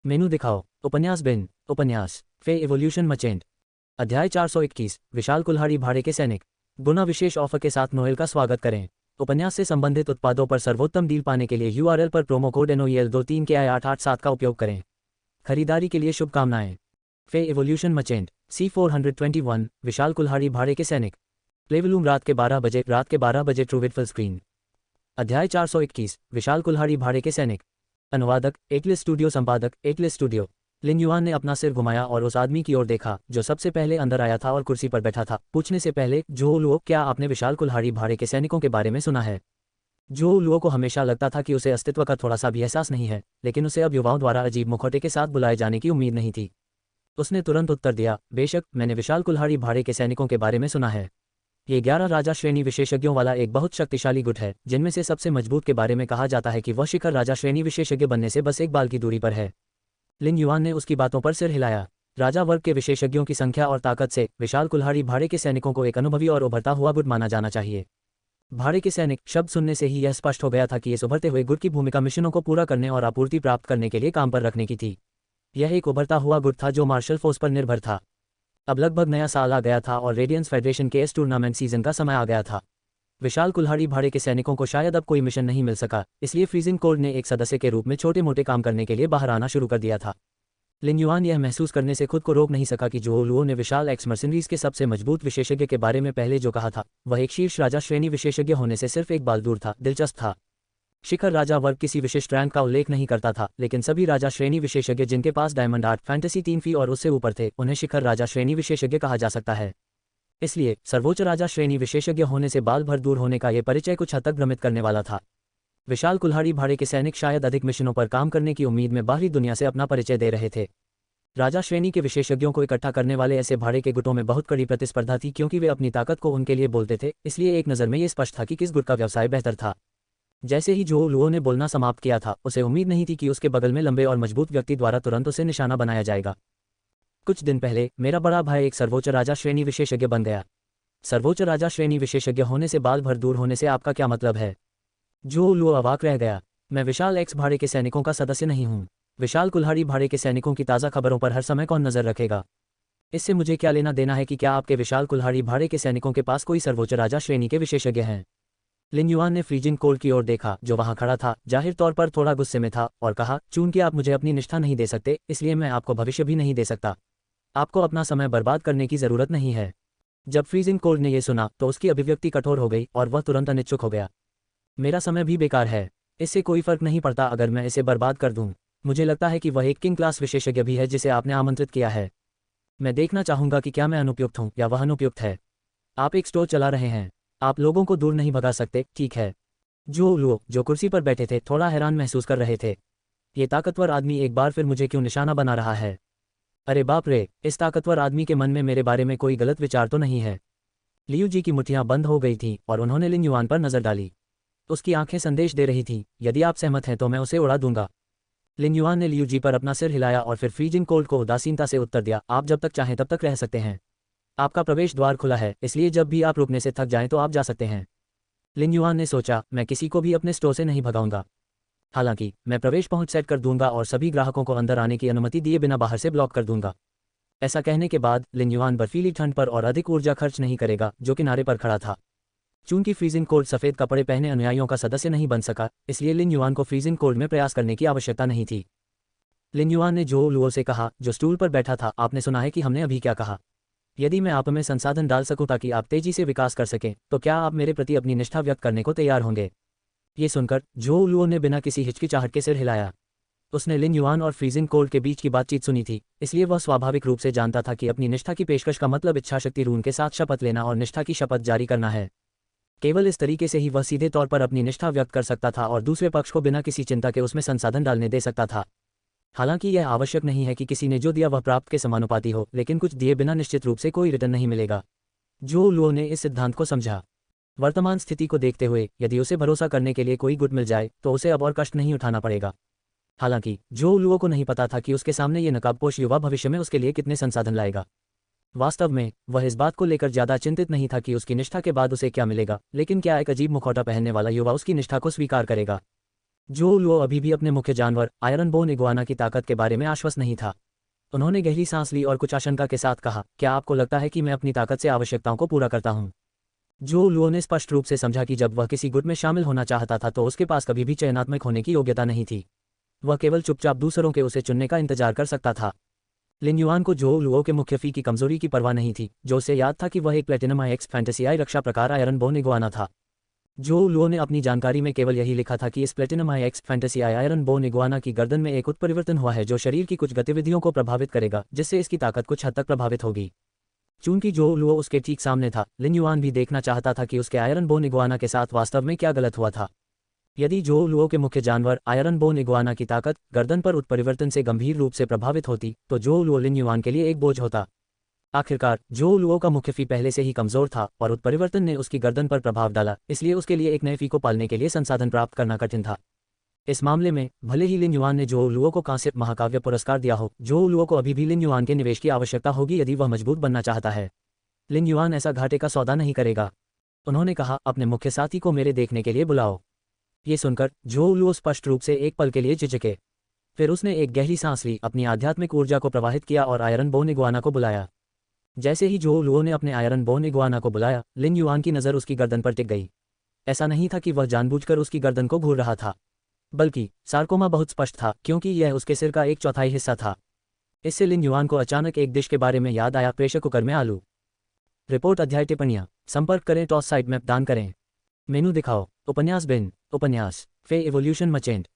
मेनू दिखाओ। उपन्यास बिन। उपन्यास फे एवोल्यूशन मचेंट। अध्याय 421 विशाल कुल्हाड़ी भाड़े के सैनिक। गुना विशेष ऑफर के साथ नोएल का स्वागत करें। उपन्यास से संबंधित उत्पादों पर सर्वोत्तम डील पाने के लिए URL पर प्रोमो कोड NOEL23KI887 का उपयोग करें। खरीदारी के लिए शुभकामनाएं। फे एवोल्यूशन मचेंट C421 विशाल कुल्हाड़ी भाड़े के सैनिक। प्लेवलूम रात के 12 बजे ट्रूविड फुल स्क्रीन। अध्याय 421 विशाल कुल्हाड़ी भाड़े के सैनिक। अनुवादक एटलिस स्टूडियो। संपादक एटलिस स्टूडियो। लिन युआन ने अपना सिर घुमाया और उस आदमी की ओर देखा जो सबसे पहले अंदर आया था और कुर्सी पर बैठा था। पूछने से पहले, जो लुओ, क्या आपने विशाल कुल्हाड़ी भाड़े के सैनिकों के बारे में सुना है? जो लुओ को हमेशा लगता था कि उसे अस्तित्व का थोड़ा सा भी एहसास नहीं है, लेकिन उसे अब युवाओं द्वारा अजीब मुखौटे के साथ बुलाए जाने की उम्मीद नहीं थी। उसने तुरंत उत्तर दिया, बेशक, मैंने विशाल कुल्हाड़ी भाड़े के सैनिकों के बारे में सुना है। ये 11 राजा श्रेणी विशेषज्ञों वाला एक बहुत शक्तिशाली गुट है, जिनमें से सबसे मजबूत के बारे में कहा जाता है कि वह शिखर राजा श्रेणी विशेषज्ञ बनने से बस एक बाल की दूरी पर है। लिन युआन ने उसकी बातों पर सिर हिलाया। राजा वर्ग के विशेषज्ञों की संख्या और ताकत से विशाल कुल्हाड़ी भाड़े के सैनिकों को एक अनुभवी और उभरता हुआ गुट माना जाना चाहिए। भाड़े के सैनिक शब्द सुनने से ही यह स्पष्ट हो गया था कि इस उभरते हुए गुट की भूमिका मिशनों को पूरा करने और आपूर्ति प्राप्त करने के लिए काम पर रखने की थी। यह एक उभरता हुआ गुट था जो मार्शल फोर्स पर निर्भर था। अब लगभग नया साल आ गया था और रेडियंस फेडरेशन के इस टूर्नामेंट सीजन का समय आ गया था। विशाल कुल्हाड़ी भाड़े के सैनिकों को शायद अब कोई मिशन नहीं मिल सका, इसलिए फ्रीजिंग कोल्ड ने एक सदस्य के रूप में छोटे मोटे काम करने के लिए बाहर आना शुरू कर दिया था। लिन युआन यह महसूस करने से खुद को रोक नहीं सका कि जो लुओ ने विशाल एक्स मर्सिनरीज के सबसे मजबूत विशेषज्ञ के बारे में पहले जो कहा था, वह एक शीर्ष राजा श्रेणी विशेषज्ञ होने से सिर्फ एक बाल दूर था। दिलचस्प था। शिखर राजा वर्ग किसी विशिष्ट रैंक का उल्लेख नहीं करता था, लेकिन सभी राजा श्रेणी विशेषज्ञ जिनके पास डायमंड 8 फैंटेसी 3 फी और उससे ऊपर थे, उन्हें शिखर राजा श्रेणी विशेषज्ञ कहा जा सकता है। इसलिए सर्वोच्च राजा श्रेणी विशेषज्ञ होने से बाल भर दूर होने का यह परिचय कुछ हद तक भ्रमित करने वाला था। विशाल कुल्हाड़ी भाड़े के सैनिक शायद अधिक मिशनों पर काम करने की उम्मीद में बाहरी दुनिया से अपना परिचय दे रहे थे। राजा श्रेणी के विशेषज्ञों को इकट्ठा करने वाले ऐसे भाड़े के गुटों में बहुत कड़ी प्रतिस्पर्धा थी, क्योंकि वे अपनी ताकत को उनके लिए बोलते थे। इसलिए एक नज़र में ये स्पष्ट था कि किस गुट का व्यवसाय बेहतर था। जैसे ही जो लुओ ने बोलना समाप्त किया था, उसे उम्मीद नहीं थी कि उसके बगल में लंबे और मजबूत व्यक्ति द्वारा तुरंत उसे निशाना बनाया जाएगा। कुछ दिन पहले मेरा बड़ा भाई एक सर्वोच्च राजा श्रेणी विशेषज्ञ बन गया। सर्वोच्च राजा श्रेणी विशेषज्ञ होने से बाल भर दूर होने से आपका क्या मतलब है? जो लुओ अवाक रह गया। मैं विशाल एक्स भाड़े के सैनिकों का सदस्य नहीं हूँ। विशाल कुल्हाड़ी भाड़े के सैनिकों की ताज़ा खबरों पर हर समय कौन नजर रखेगा? इससे मुझे क्या लेना देना है कि क्या आपके विशाल कुल्हाड़ी भाड़े के सैनिकों के पास कोई सर्वोच्च राजा श्रेणी के विशेषज्ञ हैं? लिन युआन ने फ्रीजिंग कोल्ड की ओर देखा, जो वहां खड़ा था, जाहिर तौर पर थोड़ा गुस्से में था, और कहा, चूंकि आप मुझे अपनी निष्ठा नहीं दे सकते, इसलिए मैं आपको भविष्य भी नहीं दे सकता। आपको अपना समय बर्बाद करने की जरूरत नहीं है। जब फ्रीजिंग कोल्ड ने यह सुना तो उसकी अभिव्यक्ति कठोर हो गई और वह तुरंत अनिच्छुक हो गया। मेरा समय भी बेकार है। इससे कोई फर्क नहीं पड़ता अगर मैं इसे बर्बाद कर दूं। मुझे लगता है कि वह एक किंग क्लास विशेषज्ञ भी है जिसे आपने आमंत्रित किया है। मैं देखना चाहूंगा कि क्या मैं अनुपयुक्त हूं या वह अनुपयुक्त है। आप एक स्टोर चला रहे हैं। आप लोगों को दूर नहीं भगा सकते, ठीक है? जो लुओ, जो कुर्सी पर बैठे थे, थोड़ा हैरान महसूस कर रहे थे। ये ताकतवर आदमी एक बार फिर मुझे क्यों निशाना बना रहा है? अरे बाप रे, इस ताकतवर आदमी के मन में मेरे बारे में कोई गलत विचार तो नहीं है? लियू जी की मुट्ठियां बंद हो गई थीं और उन्होंने लिन युआन पर नजर डाली। उसकी आंखें संदेश दे रही थीं, यदि आप सहमत हैं तो मैं उसे उड़ा दूंगा। लिन युआन ने लियू जी पर अपना सिर हिलाया और फिर फ्रीजिंग कोल्ड को उदासीनता से उत्तर दिया, आप जब तक चाहें तब तक रह सकते हैं। आपका प्रवेश द्वार खुला है, इसलिए जब भी आप रुकने से थक जाएं तो आप जा सकते हैं। लिन युआन ने सोचा, मैं किसी को भी अपने स्टोर से नहीं भगाऊंगा। हालांकि मैं प्रवेश पहुंच सेट कर दूंगा और सभी ग्राहकों को अंदर आने की अनुमति दिए बिना बाहर से ब्लॉक कर दूंगा। ऐसा कहने के बाद लिन युआन बर्फीली ठंड पर और अधिक ऊर्जा खर्च नहीं करेगा, जो किनारे पर खड़ा था। चूंकि फ्रीजिंग कोल्ड सफेद कपड़े पहने अनुयायियों का सदस्य नहीं बन सका, इसलिए लिन युआन को फ्रीजिंग कोल्ड में प्रयास करने की आवश्यकता नहीं थी। लिन युआन ने जो लुओ से कहा, जो स्टूल पर बैठा था, आपने सुना है कि हमने अभी क्या कहा? यदि मैं आप में संसाधन डाल सकूं ताकि आप तेजी से विकास कर सकें, तो क्या आप मेरे प्रति अपनी निष्ठा व्यक्त करने को तैयार होंगे? ये सुनकर जो लुओ ने बिना किसी हिचकिचाहट के सिर हिलाया। उसने लिन युआन और फ्रीजिंग कोल्ड के बीच की बातचीत सुनी थी, इसलिए वह स्वाभाविक रूप से जानता था कि अपनी निष्ठा की पेशकश का मतलब इच्छाशक्ति रून के साथ शपथ लेना और निष्ठा की शपथ जारी करना है। केवल इस तरीके से ही वह सीधे तौर पर अपनी निष्ठा व्यक्त कर सकता था और दूसरे पक्ष को बिना किसी चिंता के उसमें संसाधन डालने दे सकता था। हालांकि यह आवश्यक नहीं है कि किसी ने जो दिया वह प्राप्त के समानुपाती हो, लेकिन कुछ दिए बिना निश्चित रूप से कोई रिटर्न नहीं मिलेगा। जो लुओ ने इस सिद्धांत को समझा। वर्तमान स्थिति को देखते हुए, यदि उसे भरोसा करने के लिए कोई गुट मिल जाए तो उसे अब और कष्ट नहीं उठाना पड़ेगा। हालांकि जो लुओ को नहीं पता था कि उसके सामने ये नकाबपोश युवा भविष्य में उसके लिए कितने संसाधन लाएगा। वास्तव में वह इस बात को लेकर ज्यादा चिंतित नहीं था कि उसकी निष्ठा के बाद उसे क्या मिलेगा, लेकिन क्या एक अजीब मुखौटा पहनने वाला युवा उसकी निष्ठा को स्वीकार करेगा। जो लुओ अभी भी अपने मुख्य जानवर आयरन बोन इगुआना की ताकत के बारे में आश्वस्त नहीं था। उन्होंने गहरी सांस ली और कुछ आशंका के साथ कहा, क्या आपको लगता है कि मैं अपनी ताकत से आवश्यकताओं को पूरा करता हूँ? जो लुओ ने स्पष्ट रूप से समझा कि जब वह किसी गुट में शामिल होना चाहता था तो उसके पास कभी भी चयनात्मक होने की योग्यता नहीं थी। वह केवल चुपचाप दूसरों के उसे चुनने का इंतजार कर सकता था। लिन युआन को जो लुओ के मुख्य फी की कमजोरी की परवाह नहीं थी, जो उसे याद था कि वह एक प्लेटिनम आईएक्स फैंटेसी आई रक्षा प्रकार आयरन बोन इगुआना था। जो लुओ ने अपनी जानकारी में केवल यही लिखा था कि इस platinum IX fantasy I iron bone iguana की गर्दन में एक उत्परिवर्तन हुआ है जो शरीर की कुछ गतिविधियों को प्रभावित करेगा, जिससे इसकी ताकत कुछ हद तक प्रभावित होगी। चूंकि जो लुओ उसके ठीक सामने था, लिन युआन भी देखना चाहता था कि उसके आयरन बोन इगुआना के साथ वास्तव में क्या गलत हुआ था। यदि जो लुओ के मुख्य जानवर आयरन बोन इगुआना की ताकत गर्दन पर उत्परिवर्तन से गंभीर रूप से प्रभावित होती तो जो लुओ लिन युआन के लिए एक बोझ होता। आखिरकार जो लुओ का मुख्य फी पहले से ही कमजोर था और उत्परिवर्तन ने उसकी गर्दन पर प्रभाव डाला, इसलिए उसके लिए एक नए फी को पालने के लिए संसाधन प्राप्त करना कठिन था। इस मामले में भले ही लिन युआन ने जो लुओ को कांस्य महाकाव्य पुरस्कार दिया हो, जो लुओ को अभी भी लिन युआन के निवेश की आवश्यकता होगी यदि वह मजबूत बनना चाहता है। लिन युआन ऐसा घाटे का सौदा नहीं करेगा। उन्होंने कहा, अपने मुख्य साथी को मेरे देखने के लिए बुलाओ। ये सुनकर जो लुओ स्पष्ट रूप से एक पल के लिए झिझके। फिर उसने एक गहरी सांस ली, अपनी आध्यात्मिक ऊर्जा को प्रवाहित किया और आयरन बोन इगुआना को बुलाया। जैसे ही जो लुओ ने अपने आयरन बोन इगुआना को बुलाया, लिन युआन की नज़र उसकी गर्दन पर टिक गई। ऐसा नहीं था कि वह जानबूझकर उसकी गर्दन को घूर रहा था, बल्कि सार्कोमा बहुत स्पष्ट था क्योंकि यह उसके सिर का एक चौथाई हिस्सा था। इससे लिन युआन को अचानक एक डिश के बारे में याद आया, प्रेशर कुकर में आलू। रिपोर्ट अध्याय टिप्पणियाँ संपर्क करें, टॉस साइट मैप दान करें, मेनू दिखाओ। उपन्यास बिन उपन्यास फे एवोल्यूशन मचेंट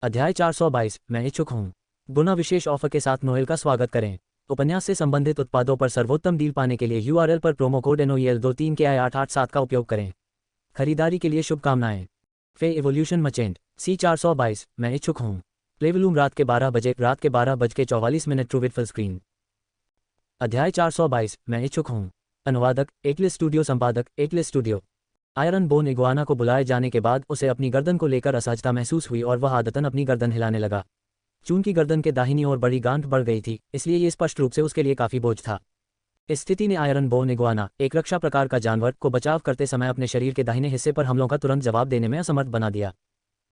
अध्याय 422 मैं इच्छुक हूँ। गुना विशेष ऑफर के साथ नोएल का स्वागत करें। उपन्यास से संबंधित उत्पादों पर सर्वोत्तम डील पाने के लिए URL पर प्रोमो कोड NOEL23 के I887 का उपयोग करें। खरीदारी के लिए शुभकामनाएं। फे एवोल्यूशन मचेंट C422 मैं इच्छुक हूँ। प्लेवलूम रात के 12 बजे, रात के 12:44 ट्रूविट फुल स्क्रीन। अध्याय 422 मैं इच्छुक हूँ। अनुवादक एटलिस स्टूडियो, संपादक at least studio. Iron bone iguana को बुलाए जाने के बाद उसे अपनी गर्दन को लेकर असहजता महसूस हुई और वह आदतन अपनी गर्दन हिलाने लगा। चूंकि गर्दन के दाहिनी ओर बड़ी गांठ बढ़ गई थी, इसलिए ये स्पष्ट रूप से उसके लिए काफी बोझ था। इस स्थिति ने आयरन बोन इगुआना, एक रक्षा प्रकार का जानवर, को बचाव करते समय अपने शरीर के दाहिने हिस्से पर हमलों का तुरंत जवाब देने में असमर्थ बना दिया।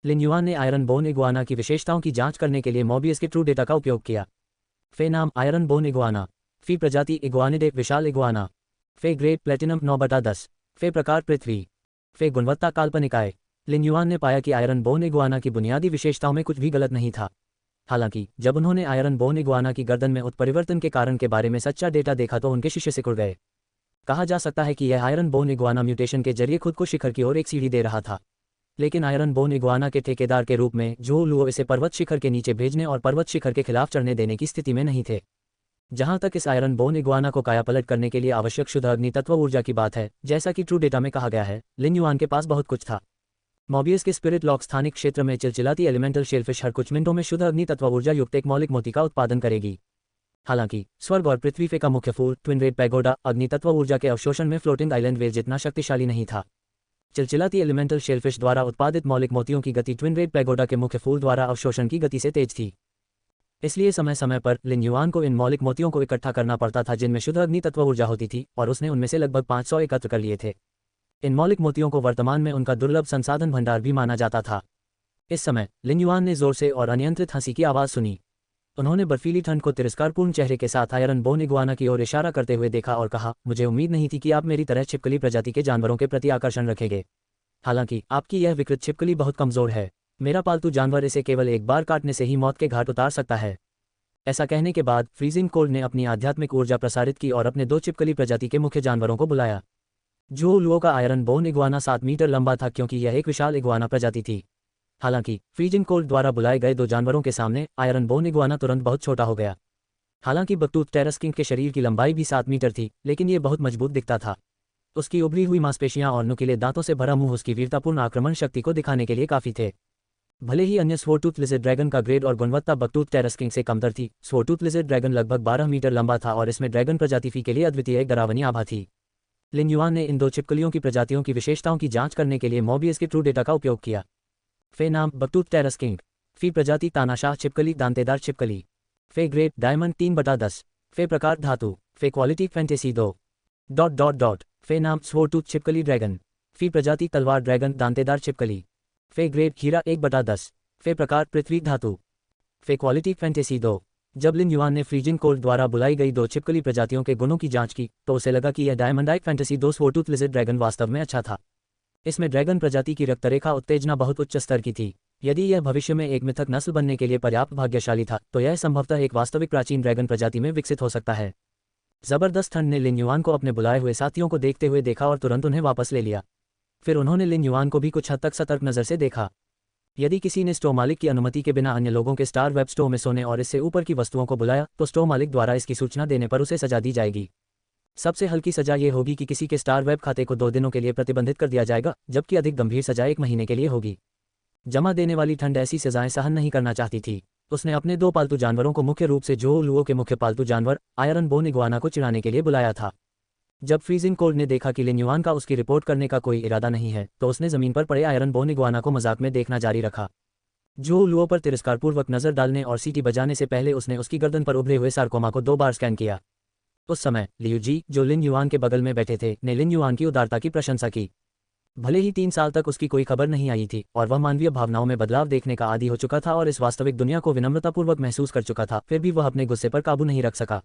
लिन युआन ने आयरन बोन इगुआना की विशेषताओं की जांच करने के लिए मोबियस के ट्रू डेटा का उपयोग किया। फे नाम आयरन बोन इगुआना। फी प्रजाति इगुआनिडे विशाल इगुआना। फे ग्रेड प्लेटिनम 9/10। फे प्रकार पृथ्वी। फे गुणवत्ता काल्पनिक आय। लिन युआन ने पाया कि आयरन बोन इगुआना की बुनियादी विशेषताओं में कुछ भी गलत नहीं था। हालांकि जब उन्होंने आयरन बोन इगुआना की गर्दन में उत्परिवर्तन के कारण के बारे में सच्चा डेटा देखा तो उनके शीशे सिकुड़ गए। कहा जा सकता है कि यह आयरन बोन इगुआना म्यूटेशन के जरिए खुद को शिखर की ओर एक सीढ़ी दे रहा था। लेकिन आयरन बोन इगुआना के ठेकेदार के रूप में जो लुओ इसे पर्वत शिखर के नीचे भेजने और पर्वत शिखर के खिलाफ चढ़ने देने की स्थिति में नहीं थे। जहां तक इस आयरन बोन इगुआना को कायापलट करने के लिए आवश्यक शुद्ध अग्नि तत्व ऊर्जा की बात है, जैसा कि ट्रू डेटा में कहा गया है, लिन युआन के पास बहुत कुछ था। मोबियस के स्पिरिट लॉक स्थानिक क्षेत्र में चिलचिलाती एलिमेंटल शेलफिश हर कुछ मिनटों में शुद्ध अग्नि तत्व ऊर्जा युक्त एक मौलिक मोती का उत्पादन करेगी। हालांकि स्वर्ग और पृथ्वी फे का मुख्य फूल ट्विन रेड पैगोडा अग्नि तत्व ऊर्जा के अवशोषण में फ्लोटिंग आइलैंड वेल जितना शक्तिशाली नहीं था। चिलचिलाती एलिमेंटल शेलफिश द्वारा उत्पादित मौलिक मोतियों की गति ट्विन रेड पैगोडा के मुख्य फूल द्वारा अवशोषण की गति से तेज थी। इसलिए समय समय पर लिन युआन को इन मौलिक मोतियों को इकट्ठा करना पड़ता था जिनमें शुद्ध अग्नि तत्व ऊर्जा होती थी, और उसने उनमें से लगभग 500 एकत्र कर लिए थे। इन मौलिक मोतियों को वर्तमान में उनका दुर्लभ संसाधन भंडार भी माना जाता था। इस समय लिन युआन ने जोर से और अनियंत्रित हंसी की आवाज़ सुनी। उन्होंने बर्फीली ठंड को तिरस्कारपूर्ण चेहरे के साथ आयरन बोन इगुआना की ओर इशारा करते हुए देखा और कहा, मुझे उम्मीद नहीं थी कि आप मेरी तरह छिपकली प्रजाति के जानवरों के प्रति आकर्षण रखेंगे। हालांकि आपकी यह विकृत छिपकली बहुत कमजोर है। मेरा पालतू जानवर इसे केवल एक बार काटने से ही मौत के घाट उतार सकता है। ऐसा कहने के बाद फ्रीजिंग कोल्ड ने अपनी आध्यात्मिक ऊर्जा प्रसारित की और अपने 2 छिपकली प्रजाति के मुख्य जानवरों को बुलाया। जो लुओ का आयरन बोन इगुआना 7 मीटर लंबा था क्योंकि यह एक विशाल इगुआना प्रजाति थी। हालांकि फ्रीजिंग कोल्ड द्वारा बुलाए गए 2 जानवरों के सामने आयरन बोन इगुआना तुरंत बहुत छोटा हो गया। हालांकि बकटूथ टेरस्किंग के शरीर की लंबाई भी 7 मीटर थी, लेकिन ये बहुत मजबूत दिखता था। उसकी उभरी हुई मांसपेशियां और नुकीले दांतों से भरा मुंह उसकी वीरतापूर्ण आक्रमण शक्ति को दिखाने के लिए काफी थे। भले ही अन्य स्वोरटूथ लिजर्ड ड्रैगन का ग्रेड और गुणवत्ता बकटूथ टेरस्किंग से कमतर थी, स्वोरटूथ लिजर्ड ड्रैगन लगभग 12 मीटर लंबा था और इसमें ड्रैगन प्रजाति फी के लिए अद्वितीय एक डरावनी आभा थी। लिन युआन ने इन 2 छिपकलियों की प्रजातियों की विशेषताओं की जांच करने के लिए मोबियस के ट्रू डेटा का उपयोग किया। फे नाम बकटूथ टेरस्किंग। फी प्रजाति तानाशाह छिपकली, दांतेदार छिपकली। फे ग्रेड डायमंड 3/10। फे प्रकार धातु। फे क्वालिटी फैंटेसी 2... फे नाम स्वोरटूथ छिपकली ड्रैगन। फी प्रजाति तलवार ड्रैगन, दांतेदार छिपकली। फे ग्रेड हीरा 1/10। फे प्रकार पृथ्वी धातु। फे क्वालिटी फैंटेसी 2। जब लिन युआन ने फ्रीजिंग कोल्ड द्वारा बुलाई गई 2 छिपकली प्रजातियों के गुणों की जांच की तो उसे लगा कि यह डायमंडाइट फैंटेसी 2 स्वोटूथ लिजिड ड्रैगन वास्तव में अच्छा था। इसमें ड्रैगन प्रजाति की रक्तरेखा उत्तेजना बहुत उच्च स्तर की थी। यदि यह भविष्य में एक मिथक नस्ल बनने के लिए पर्याप्त भाग्यशाली था तो यह संभवतः एक वास्तविक प्राचीन ड्रैगन प्रजाति में विकसित हो सकता है। जबरदस्त ठंड ने लिन युआन को अपने बुलाए हुए साथियों को देखते हुए देखा और तुरंत उन्हें वापस ले लिया। फिर उन्होंने लिन युआन को भी कुछ हद तक सतर्क नज़र से देखा। यदि किसी ने स्टोर मालिक की अनुमति के बिना अन्य लोगों के स्टार वेब स्टोर में सोने और इससे ऊपर की वस्तुओं को बुलाया तो स्टोर मालिक द्वारा इसकी सूचना देने पर उसे सजा दी जाएगी। सबसे हल्की सजा ये होगी कि किसी के स्टार वेब खाते को 2 दिनों के लिए प्रतिबंधित कर दिया जाएगा, जबकि अधिक गंभीर सजा 1 महीने के लिए होगी। जमा देने वाली ठंड ऐसी सजाएं सहन नहीं करना चाहती थी। उसने अपने 2 पालतू जानवरों को मुख्य रूप से जोओ लुओ के मुख्य पालतू जानवर आयरन बोन इग्वाना को चिढ़ाने के लिए बुलाया था। जब फ्रीजिंग कोल्ड ने देखा कि लिन युआन का उसकी रिपोर्ट करने का कोई इरादा नहीं है तो उसने जमीन पर पड़े आयरन बोन इग्वाना को मजाक में देखना जारी रखा। जोओ लुओ पर तिरस्कारपूर्वक नजर डालने और सीटी बजाने से पहले उसने उसकी गर्दन पर उभरे हुए सार्कोमा को 2 बार स्कैन किया। उस समय लियू जी, जो लिन युआन के बगल में बैठे थे, ने लिन युआन की उदारता की प्रशंसा की। भले ही 3 साल तक उसकी कोई खबर नहीं आई थी और वह मानवीय भावनाओं में बदलाव देखने का आदी हो चुका था और इस वास्तविक दुनिया को विनम्रतापूर्वक महसूस कर चुका था, फिर भी वह अपने गुस्से पर काबू नहीं रख सका।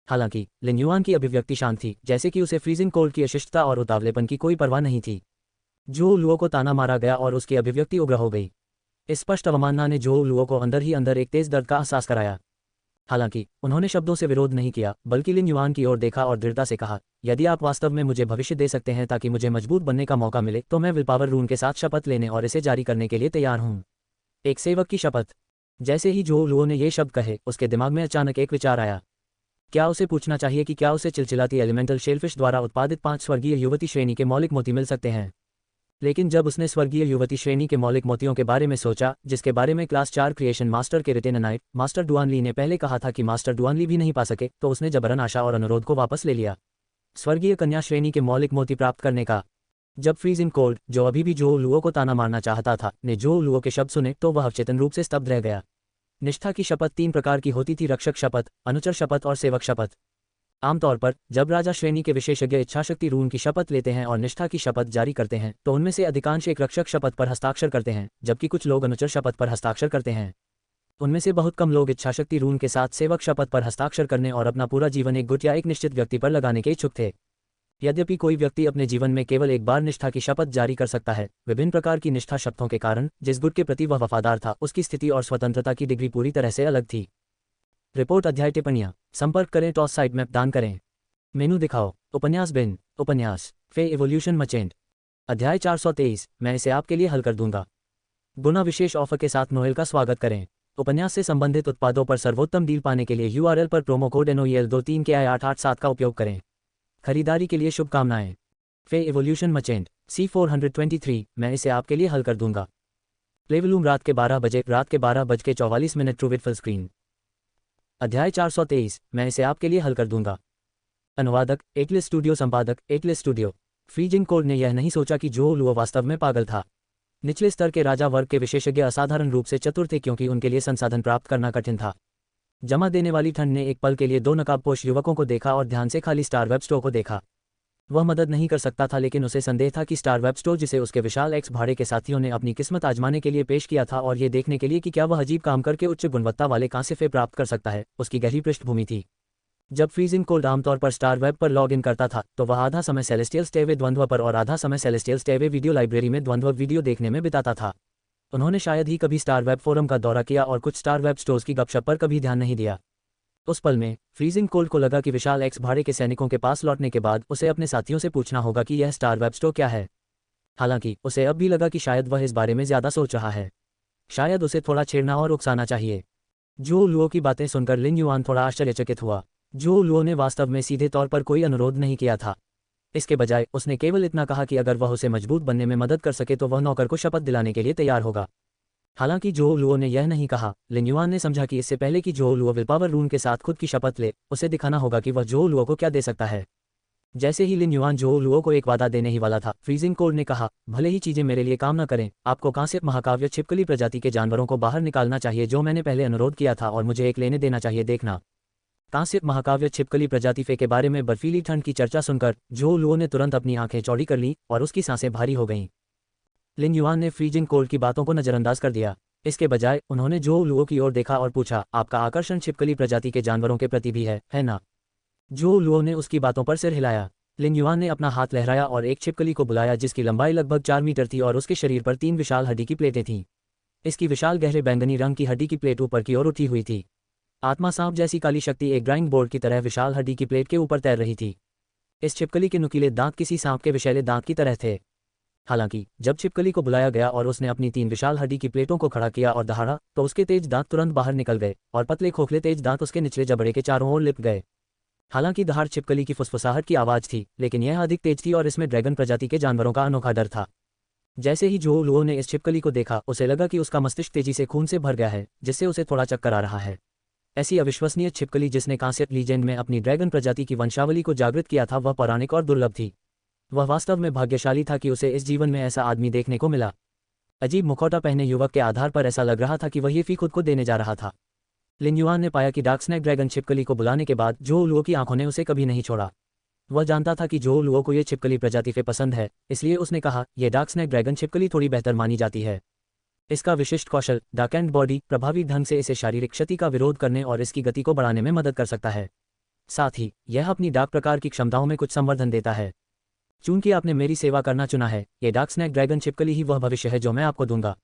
हालांकि लिन युआन की अभिव्यक्ति शांत थी, जैसे कि उसे फ्रीजिंग कोल्ड की अशिष्टता और उतावलेपन की कोई परवाह नहीं थी। जोओ लुओ को ताना मारा गया और उसकी अभिव्यक्ति उग्र हो गई। इस स्पष्ट अवमानना ने जोओ लुओ को अंदर ही अंदर एक तेज दर्द का एहसास कराया। हालांकि उन्होंने शब्दों से विरोध नहीं किया, बल्कि लिन युआन की ओर देखा और दृढ़ता से कहा, यदि आप वास्तव में मुझे भविष्य दे सकते हैं ताकि मुझे मजबूत बनने का मौका मिले तो मैं विलपावर रून के साथ शपथ लेने और इसे जारी करने के लिए तैयार हूं। एक सेवक की शपथ। जैसे ही जोओ लुओ ने ये शब्द कहे उसके दिमाग में अचानक एक विचार आया। क्या उसे पूछना चाहिए कि क्या उसे चिलचिलाती एलिमेंटल शेलफिश द्वारा उत्पादित 5 स्वर्गीय युवती श्रेणी के मौलिक मोती मिल सकते हैं। लेकिन जब उसने स्वर्गीय युवती श्रेणी के मौलिक मोतियों के बारे में सोचा, जिसके बारे में क्लास 4 क्रिएशन मास्टर के रिटेननाइट मास्टर डुआनली ने पहले कहा था कि मास्टर डुआनली भी नहीं पा सके, तो उसने जबरन आशा और अनुरोध को वापस ले लिया। स्वर्गीय कन्या श्रेणी के मौलिक मोती प्राप्त करने का। जब फ्रीजिंग कोल्ड, जो अभी भी जोओ लुओ को ताना मारना चाहता था, ने जोओ लुओ के शब्द सुने तो वह अवचेतन रूप से स्तब्ध रह गया। निष्ठा की शपथ 3 प्रकार की होती थी: रक्षक शपथ, अनुचर शपथ और सेवक शपथ। आमतौर पर जब राजा श्रेणी के विशेषज्ञ इच्छाशक्ति रून की शपथ लेते हैं और निष्ठा की शपथ जारी करते हैं तो उनमें से अधिकांश एक रक्षक शपथ पर हस्ताक्षर करते हैं, जबकि कुछ लोग अनुचर शपथ पर हस्ताक्षर करते हैं। उनमें से बहुत कम लोग इच्छाशक्ति रून के साथ सेवक शपथ पर हस्ताक्षर करने और अपना पूरा जीवन एक गुट या एक निश्चित व्यक्ति पर लगाने के इच्छुक थे। यद्यपि कोई व्यक्ति अपने जीवन में केवल एक बार निष्ठा की शपथ जारी कर सकता है, विभिन्न प्रकार की निष्ठा शपथों के कारण जिस गुट के प्रति वह वफादार था उसकी स्थिति और स्वतंत्रता की डिग्री पूरी तरह से अलग थी। रिपोर्ट अध्याय टिप्पणियां। संपर्क करें, टॉस साइट मैप दान करें। मेनू दिखाओ। उपन्यास बिन। उपन्यास फे इवोल्यूशन मचेंट। अध्याय 423। मैं इसे आपके लिए हल कर दूंगा। गुना विशेष ऑफर के साथ नोएल का स्वागत करें। उपन्यास से संबंधित उत्पादों पर सर्वोत्तम डील पाने के लिए URL पर प्रोमो कोड NOEL23 के I887 का उपयोग करें। खरीदारी के लिए शुभकामनाएं। फे इवोल्यूशन मचेंट C423। मैं इसे आपके लिए हल कर दूंगा। प्लेवलूम रात के 12 बजे, रात के 12:44 ट्रूविट फुल स्क्रीन। अध्याय 423। मैं इसे आपके लिए हल कर दूंगा। अनुवादक एटलिस स्टूडियो, संपादक एटलिस स्टूडियो। फ्रीजिंग कोल्ड ने यह नहीं सोचा कि जोओ लुओ वास्तव में पागल था। निचले स्तर के राजा वर्ग के विशेषज्ञ असाधारण रूप से चतुर थे क्योंकि उनके लिए संसाधन प्राप्त करना कठिन था। जमा देने वाली ठंड ने एक पल के लिए 2 नकाबपोश युवकों को देखा और ध्यान से खाली स्टार वेब स्टोर को देखा। वह मदद नहीं कर सकता था, लेकिन उसे संदेह था कि स्टार वेब स्टोर, जिसे उसके विशाल एक्स भाड़े के साथियों ने अपनी किस्मत आजमाने के लिए पेश किया था और ये देखने के लिए कि क्या वह अजीब काम करके उच्च गुणवत्ता वाले कांसे प्राप्त कर सकता है, उसकी गहरी पृष्ठभूमि थी। जब फ्रीजिंग कोल्ड आमतौर पर स्टार वेब पर लॉग इन करता था तो वह आधा समय सेलेस्टियल स्टेवे द्वंद्व पर और आधा समय सेलेस्टियल स्टेवे वीडियो लाइब्रेरी में द्वंद्व वीडियो देखने में बिताता था। उन्होंने शायद ही कभी स्टार वेब फोरम का दौरा किया और कुछ स्टार वेब स्टोर्स की गपशप पर कभी ध्यान नहीं दिया। उस पल में फ्रीजिंग कोल्ड को लगा कि विशाल एक्स भाड़े के सैनिकों के पास लौटने के बाद उसे अपने साथियों से पूछना होगा कि यह स्टार वेब स्टोर क्या है। हालांकि उसे अब भी लगा कि शायद वह इस बारे में ज्यादा सोच रहा है। शायद उसे थोड़ा छेड़ना और उकसाना चाहिए। जोओ लुओ की बातें सुनकर लिन युआन थोड़ा आश्चर्यचकित हुआ। जोओ लुओ ने वास्तव में सीधे तौर पर कोई अनुरोध नहीं किया था। इसके बजाय उसने केवल इतना कहा कि अगर वह उसे मजबूत बनने में मदद कर सके तो वह नौकर को शपथ दिलाने के लिए तैयार होगा। हालांकि जोओ लुओ ने यह नहीं कहा। लिन युआन ने समझा कि इससे पहले कि जोओ लुओ विलपावर रून के साथ खुद की शपथ ले, उसे दिखाना होगा कि वह जोओ लुओ को क्या दे सकता है। जैसे ही लिन युआन जोओ लुओ को एक वादा देने ही वाला था, फ्रीजिंग कोल्ड ने कहा, भले ही चीजें मेरे लिए काम न करें, आपको कांस्य महाकाव्य छिपकली प्रजाति के जानवरों को बाहर निकालना चाहिए जो मैंने पहले अनुरोध किया था, और मुझे एक लेने देना चाहिए। देखना, कांस्य महाकाव्य छिपकली प्रजाति फे के बारे में बर्फीली ठंड की चर्चा सुनकर जोओ लुओ ने तुरंत अपनी आंखें चौड़ी कर ली और उसकी सांसें भारी हो गईं। लिन युआन ने फ्रीजिंग कोल्ड की बातों को नजरअंदाज कर दिया। इसके बजाय उन्होंने जो लुओ की ओर देखा और पूछा, आपका आकर्षण छिपकली प्रजाति के जानवरों के प्रति भी है ना? जो लुओ ने उसकी बातों पर सिर हिलाया। लिन युआन ने अपना हाथ लहराया और एक छिपकली को बुलाया जिसकी लंबाई लगभग 4 मीटर थी और उसके शरीर पर 3 विशाल हड्डी की प्लेटें थीं। इसकी विशाल गहरे बैंगनी रंग की हड्डी की प्लेट ऊपर की ओर उठी हुई थी। आत्मा सांप जैसी काली शक्ति एक ड्राइंग बोर्ड की तरह विशाल हड्डी की प्लेट के ऊपर तैर रही थी। इस छिपकली के नुकीले दांत किसी सांप के विषैले दांत की तरह थे। हालांकि जब छिपकली को बुलाया गया और उसने अपनी 3 विशाल हड्डी की प्लेटों को खड़ा किया और दहाड़ा, तो उसके तेज दांत तुरंत बाहर निकल गए और पतले खोखले तेज दांत उसके निचले जबड़े के चारों ओर लिपट गए। हालांकि दहाड़ छिपकली की फुसफुसाहट की आवाज़ थी, लेकिन यह अधिक तेज थी और इसमें ड्रैगन प्रजाति के जानवरों का अनोखा डर था। जैसे ही जो लुओ ने इस छिपकली को देखा, उसे लगा कि उसका मस्तिष्क तेजी से खून से भर गया है, जिससे उसे थोड़ा चक्कर आ रहा है। ऐसी अविश्वसनीय छिपकली जिसने कांसेट लीजेंड में अपनी ड्रैगन प्रजाति की वंशावली को जागृत किया था, वह पौराणिक और दुर्लभ थी। वह वास्तव में भाग्यशाली था कि उसे इस जीवन में ऐसा आदमी देखने को मिला। अजीब मुखौटा पहने युवक के आधार पर ऐसा लग रहा था कि वह ये फी खुद को देने जा रहा था। लिन युआन ने पाया कि डार्क स्नैक ड्रैगन छिपकली को बुलाने के बाद जो लुओ की आंखों ने उसे कभी नहीं छोड़ा। वह जानता था कि जो लुओ को ये छिपकली प्रजाति पे पसंद है, इसलिए उसने कहा, यह डार्क स्नैक ड्रैगन छिपकली थोड़ी बेहतर मानी जाती है। इसका विशिष्ट कौशल, डार्क एंड बॉडी, प्रभावी ढंग से इसे शारीरिक क्षति का विरोध करने और इसकी गति को बढ़ाने में मदद कर सकता है। साथ ही यह अपनी डार्क प्रकार की क्षमताओं में कुछ संवर्धन देता है। चूंकि आपने मेरी सेवा करना चुना है, ये डार्क स्नैक ड्रैगन छिपकली ही वह भविष्य है जो मैं आपको दूंगा।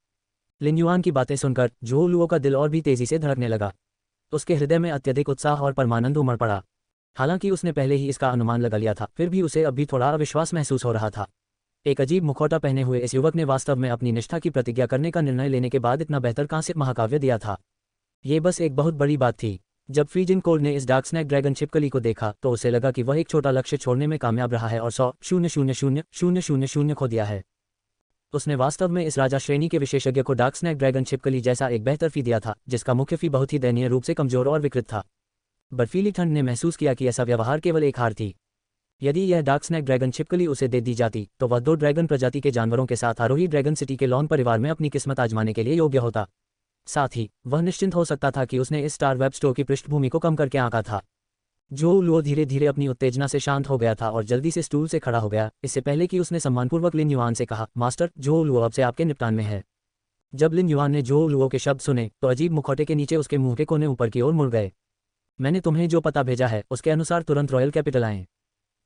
लिन युआन की बातें सुनकर जो लुओ का दिल और भी तेजी से धड़कने लगा। उसके हृदय में अत्यधिक उत्साह और परमानंद उमड़ पड़ा। हालांकि उसने पहले ही इसका अनुमान लगा लिया था, फिर भी उसे अब भी थोड़ा अविश्वास महसूस हो रहा था। एक अजीब मुखौटा पहने हुए इस युवक ने वास्तव में अपनी निष्ठा की प्रतिज्ञा करने का निर्णय लेने के बाद इतना बेहतर कांस्य महाकाव्य दिया था। ये बस एक बहुत बड़ी बात थी। जब फीजिन कोड ने इस डार्क स्नैक ड्रैगन छिपकली को देखा, तो उसे लगा कि वह एक छोटा लक्ष्य छोड़ने में कामयाब रहा है और 100,000,000 खो दिया है। उसने वास्तव में इस राजा श्रेणी के विशेषज्ञ को डार्क स्नैक ड्रैगन छिपकली जैसा एक बेहतर फी दिया था, जिसका मुख्य फी बहुत ही दयनीय रूप से कमजोर और विकृत था। बर्फीली ठंड ने महसूस किया कि ऐसा व्यवहार केवल एक हार थी। यदि यह डार्क स्नैक ड्रैगन छिपकली उसे दे दी जाती, तो वह 2 ड्रैगन प्रजाति के जानवरों के साथ आरोही ड्रैगन सिटी के लॉन परिवार में अपनी किस्मत आजमाने के लिए योग्य होता। साथ ही वह निश्चिंत हो सकता था कि उसने इस स्टार वेब स्टोर की पृष्ठभूमि को कम करके आंका था। जो लुओ धीरे धीरे अपनी उत्तेजना से शांत हो गया था और जल्दी से स्टूल से खड़ा हो गया, इससे पहले कि उसने सम्मानपूर्वक लिन युआन से कहा, मास्टर, जो लुओ अब से आपके निपटान में है। जब लिन युआन ने जो लुओ के शब्द सुने, तो अजीब मुखौटे के नीचे उसके मुंह के कोने ऊपर की ओर मुड़ गए। मैंने तुम्हें जो पता भेजा है, उसके अनुसार तुरंत रॉयल कैपिटल आएं।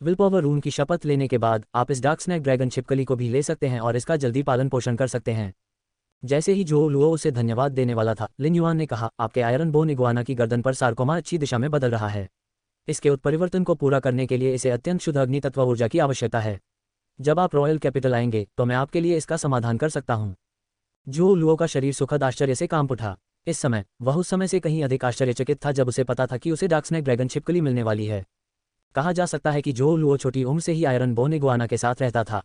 विल पावर रूम की शपथ लेने के बाद आप इस डार्क स्नैक ड्रैगन छिपकली को भी ले सकते हैं और इसका जल्दी पालन पोषण कर सकते हैं। जैसे ही जो लुओ उसे धन्यवाद देने वाला था, लिन युआन ने कहा, आपके आयरन बोन इगुआना की गर्दन पर सार्कोमा अच्छी दिशा में बदल रहा है। इसके उत्परिवर्तन को पूरा करने के लिए इसे अत्यंत शुद्ध अग्नि तत्व ऊर्जा की आवश्यकता है। जब आप रॉयल कैपिटल आएंगे, तो मैं आपके लिए इसका समाधान कर सकता हूँ। जो लुओ का शरीर सुखद आश्चर्य से कांप उठा। इस समय वह उस समय से कहीं अधिक आश्चर्यचकित था जब उसे पता था कि उसे डार्क स्नैक ड्रैगन छिपकली मिलने वाली है। कहा जा सकता है कि जो लुओ छोटी उम्र से ही आयरन बोन इगुआना के साथ रहता था।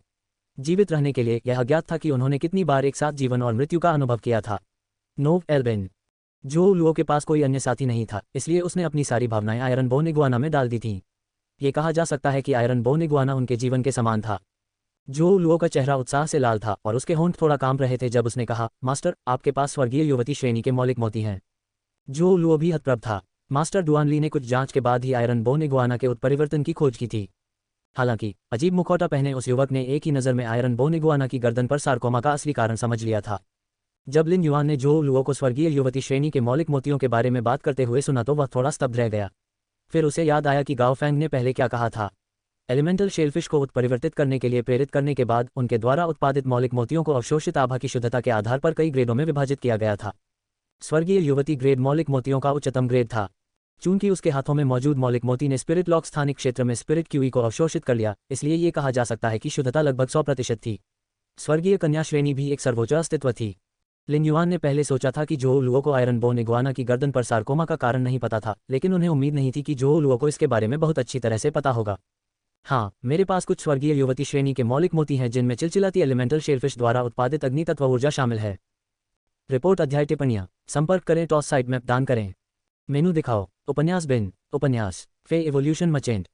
जीवित रहने के लिए यह अज्ञात था कि उन्होंने कितनी बार एक साथ जीवन और मृत्यु का अनुभव किया था। नोव एल्बेन। जो लुओ के पास कोई अन्य साथी नहीं था, इसलिए उसने अपनी सारी भावनाएं आयरन बोन इगुआना में डाल दी थीं। ये कहा जा सकता है कि आयरन बोन इगुआना उनके जीवन के समान था। जो लुओ का चेहरा उत्साह से लाल था और उसके होंठ थोड़ा कांप रहे थे जब उसने कहा, मास्टर, आपके पास स्वर्गीय युवती श्रेणी के मौलिक मोती हैं। जो लुओ भी हतप्रभ था। मास्टर डुआन ली ने कुछ जांच के बाद ही आयरन बोन इगुआना के उत्परिवर्तन की खोज की थी। हालांकि अजीब मुखौटा पहने उस युवक ने एक ही नज़र में आयरन बोन इगुआना की गर्दन पर सार्कोमा का असली कारण समझ लिया था। जब लिन युआन ने जो लुओ को स्वर्गीय युवती श्रेणी के मौलिक मोतियों के बारे में बात करते हुए सुना, तो वह थोड़ा स्तब्ध रह गया। फिर उसे याद आया कि गाओ फैंग ने पहले क्या कहा था। एलिमेंटल शेलफिश को उत्परिवर्तित करने के लिए प्रेरित करने के बाद उनके द्वारा उत्पादित मौलिक मोतियों को अवशोषित आभा की शुद्धता के आधार पर कई ग्रेडों में विभाजित किया गया था। स्वर्गीय युवती ग्रेड मौलिक मोतियों का उच्चतम ग्रेड था। चूंकि उसके हाथों में मौजूद मौलिक मोती ने स्पिरिट लॉक स्थानिक क्षेत्र में स्पिरिट क्यूई को अवशोषित कर लिया, इसलिए ये कहा जा सकता है कि शुद्धता लगभग 100% थी। स्वर्गीय कन्या श्रेणी भी एक सर्वोच्च अस्तित्व थी। लिन युआन ने पहले सोचा था कि जो लुओ को आयरन बोन इगुआना की गर्दन पर सार्कोमा का कारण नहीं पता था, लेकिन उन्हें उम्मीद नहीं थी कि जो लुओ को इसके बारे में बहुत अच्छी तरह से पता होगा। हाँ, मेरे पास कुछ स्वर्गीय युवती श्रेणी के मौलिक मोती हैं जिनमें चिलचिलाती एलिमेंटल शेलफिश द्वारा उत्पादित अग्नि तत्व ऊर्जा शामिल है। रिपोर्ट अध्याय टिप्पणियाँ। संपर्क करें, टॉस साइट मैप दान करें। मेनू दिखाओ। उपन्यास बिन। उपन्यास फे इवोल्यूशन मचेंट।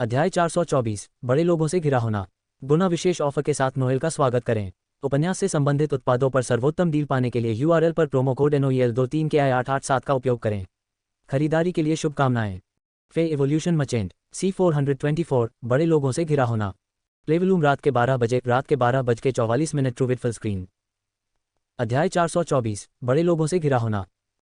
अध्याय 424, बड़े लोगों से घिरा होना। गुना विशेष ऑफर के साथ नोएल का स्वागत करें। उपन्यास से संबंधित उत्पादों पर सर्वोत्तम डील पाने के लिए URL पर प्रोमो कोड NOEL23KI887 का उपयोग करें। खरीदारी के लिए शुभकामनाएं। फे इवोल्यूशन मचेंट C424, बड़े लोगों से घिरा होना। प्लेवलूम रात के 12 बजे, रात के 12:44 ट्रू विथ फुल स्क्रीन। अध्याय 424 बड़े लोगों से घिरा होना।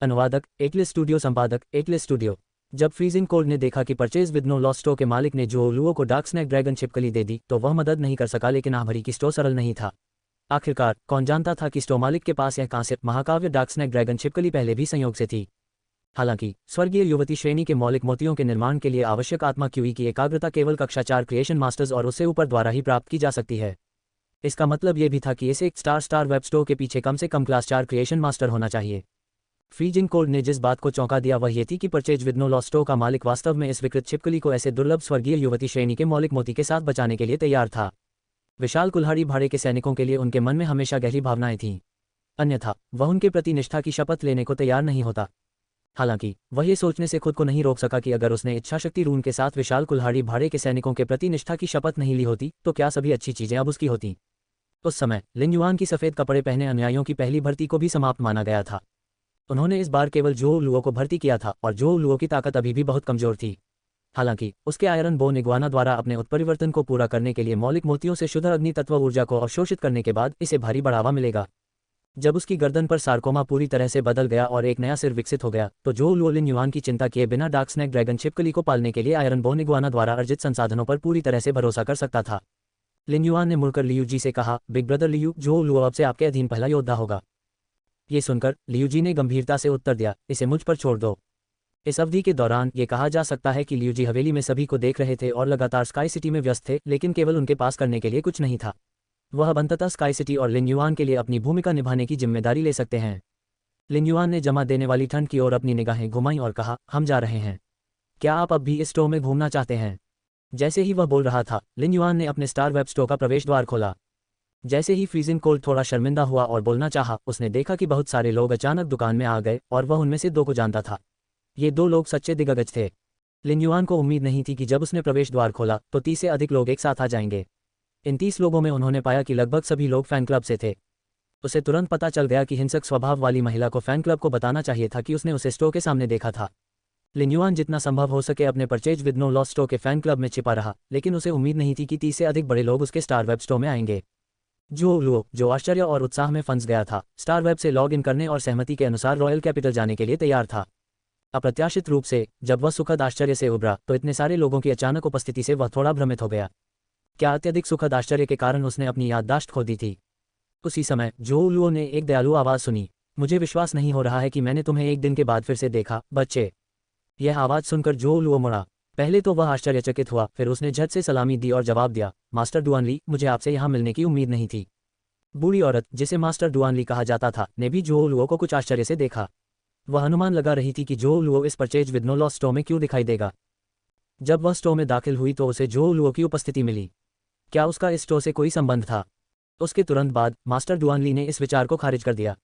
अनुवादक एकलिस स्टूडियो, संपादक एकलिस स्टूडियो। जब फ्रीजिंग कोल्ड ने देखा कि purchase with no loss store के मालिक ने जो लुओ को डार्क स्नैक ड्रैगन छिपकली दे दी तो वह मदद नहीं कर सका, लेकिन आभरी की स्टोर सरल नहीं था। आखिरकार कौन जानता था कि स्टोर मालिक के पास यह कांस्य महाकाव्य डार्क स्नैक ड्रैगन छिपकली पहले भी संयोग से थी। हालांकि स्वर्गीय युवती श्रेणी के मौलिक मोतियों के निर्माण के लिए आवश्यक आत्मा क्यूई की एकाग्रता केवल कक्षा 4 क्रिएशन मास्टर्स और उससे ऊपर द्वारा ही प्राप्त की जा सकती है। इसका मतलब यह भी था कि इसे एक स्टार वेब स्टोर के पीछे कम से कम क्लास 4 क्रिएशन मास्टर होना चाहिए। फ्रीजिंग कोल्ड ने जिस बात को चौंका दिया वह ये थी कि purchase with no loss store का मालिक वास्तव में इस विकृत छिपकली को ऐसे दुर्लभ स्वर्गीय युवती श्रेणी के मौलिक मोती के साथ बचाने के लिए तैयार था। विशाल कुल्हाड़ी भाड़े के सैनिकों के लिए उनके मन में हमेशा गहरी भावनाएं थीं, अन्यथा वह उनके प्रति निष्ठा की शपथ लेने को तैयार नहीं होता। हालांकि वह ये सोचने से खुद को नहीं रोक सका कि अगर उसने इच्छाशक्ति रून के साथ विशाल कुल्हाड़ी भाड़े के सैनिकों के प्रति निष्ठा की शपथ नहीं ली होती तो क्या सभी अच्छी चीजें अब उसकी होती। उस समय लिन युआन की सफेद कपड़े पहने अनुयायियों की पहली भर्ती को भी समाप्त माना गया था। उन्होंने इस बार केवल जो लुओ को भर्ती किया था और जो लुओ की ताकत अभी भी बहुत कमजोर थी। हालांकि उसके आयरन बोन इग्वाना द्वारा अपने उत्परिवर्तन को पूरा करने के लिए मौलिक मोतियों से शुद्ध अग्नि तत्व ऊर्जा को अवशोषित करने के बाद इसे भारी बढ़ावा मिलेगा। जब उसकी गर्दन पर सार्कोमा पूरी तरह से बदल गया और एक नया सिर विकसित हो गया तो जो लुओ लिन युआन की चिंता किए बिना डार्क स्नैक ड्रैगन छिपकली को पालने के लिए आयरन बोन इग्वाना द्वारा अर्जित संसाधनों पर पूरी तरह से भरोसा कर सकता था। लिन युआन ने मुड़कर लियू जी से कहा, बिग ब्रदर लियू, जो लुओ अब से आपके अधीन पहला योद्धा होगा। ये सुनकर लियू जी ने गंभीरता से उत्तर दिया, इसे मुझ पर छोड़ दो। इस अवधि के दौरान ये कहा जा सकता है कि लियू जी हवेली में सभी को देख रहे थे और लगातार स्काई सिटी में व्यस्त थे, लेकिन केवल उनके पास करने के लिए कुछ नहीं था। वह अब अंततः स्काई सिटी और लिन युआन के लिए अपनी भूमिका निभाने की जिम्मेदारी ले सकते हैं। लिन युआन ने जमा देने वाली ठंड की ओर अपनी निगाहें घुमाईं और कहा, हम जा रहे हैं। क्या आप अब भी इस स्टोर में घूमना चाहते हैं? जैसे ही वह बोल रहा था लिन युआन ने अपने स्टार वेब स्टोर का प्रवेश द्वार खोला। जैसे ही फ्रीजिंग कोल्ड थोड़ा शर्मिंदा हुआ और बोलना चाहा, उसने देखा कि बहुत सारे लोग अचानक दुकान में आ गए और वह उनमें से 2 को जानता था। ये 2 लोग सच्चे दिग्गज थे। लिन युआन को उम्मीद नहीं थी कि जब उसने प्रवेश द्वार खोला तो 30 से अधिक लोग एक साथ आ जाएंगे। इन 30 लोगों में उन्होंने पाया कि लगभग सभी लोग फैन क्लब से थे। उसे तुरंत पता चल गया कि हिंसक स्वभाव वाली महिला को फैन क्लब को बताना चाहिए था कि उसने उसे स्टोर के सामने देखा था। लिन युआन जितना संभव हो सके अपने purchase with no loss store के फैन क्लब में छिपा रहा, लेकिन उसे उम्मीद नहीं थी कि 30 से अधिक बड़े लोग उसके स्टार वेब स्टोर में आएंगे। जो लुओ, जो आश्चर्य और उत्साह में फंस गया था, स्टार वेब से लॉग इन करने और सहमति के अनुसार रॉयल कैपिटल जाने के लिए तैयार था। अप्रत्याशित रूप से जब वह सुखद आश्चर्य से उभरा तो इतने सारे लोगों की अचानक उपस्थिति से वह थोड़ा भ्रमित हो गया। क्या अत्यधिक सुखद आश्चर्य के कारण उसने अपनी याददाश्त खो दी थी? उसी समय जो लुओ ने एक दयालु आवाज़ सुनी, मुझे विश्वास नहीं हो रहा है कि मैंने तुम्हें एक दिन के बाद फिर से देखा, बच्चे। यह आवाज़ सुनकर जो लुओ मुड़ा। पहले तो वह आश्चर्यचकित हुआ, फिर उसने झट से सलामी दी और जवाब दिया, मास्टर डुआनली, मुझे आपसे यहाँ मिलने की उम्मीद नहीं थी। बूढ़ी औरत, जिसे मास्टर डुआनली कहा जाता था, ने भी जो लुओ को कुछ आश्चर्य से देखा। वह अनुमान लगा रही थी कि जो लुओ इस purchase with no loss store में क्यों दिखाई देगा। जब वह स्टोर में दाखिल हुई तो उसे जो लुओ की उपस्थिति मिली। क्या उसका इस स्टोर से कोई संबंध था? उसके तुरंत बाद मास्टर डुआनली ने इस विचार को खारिज कर दिया।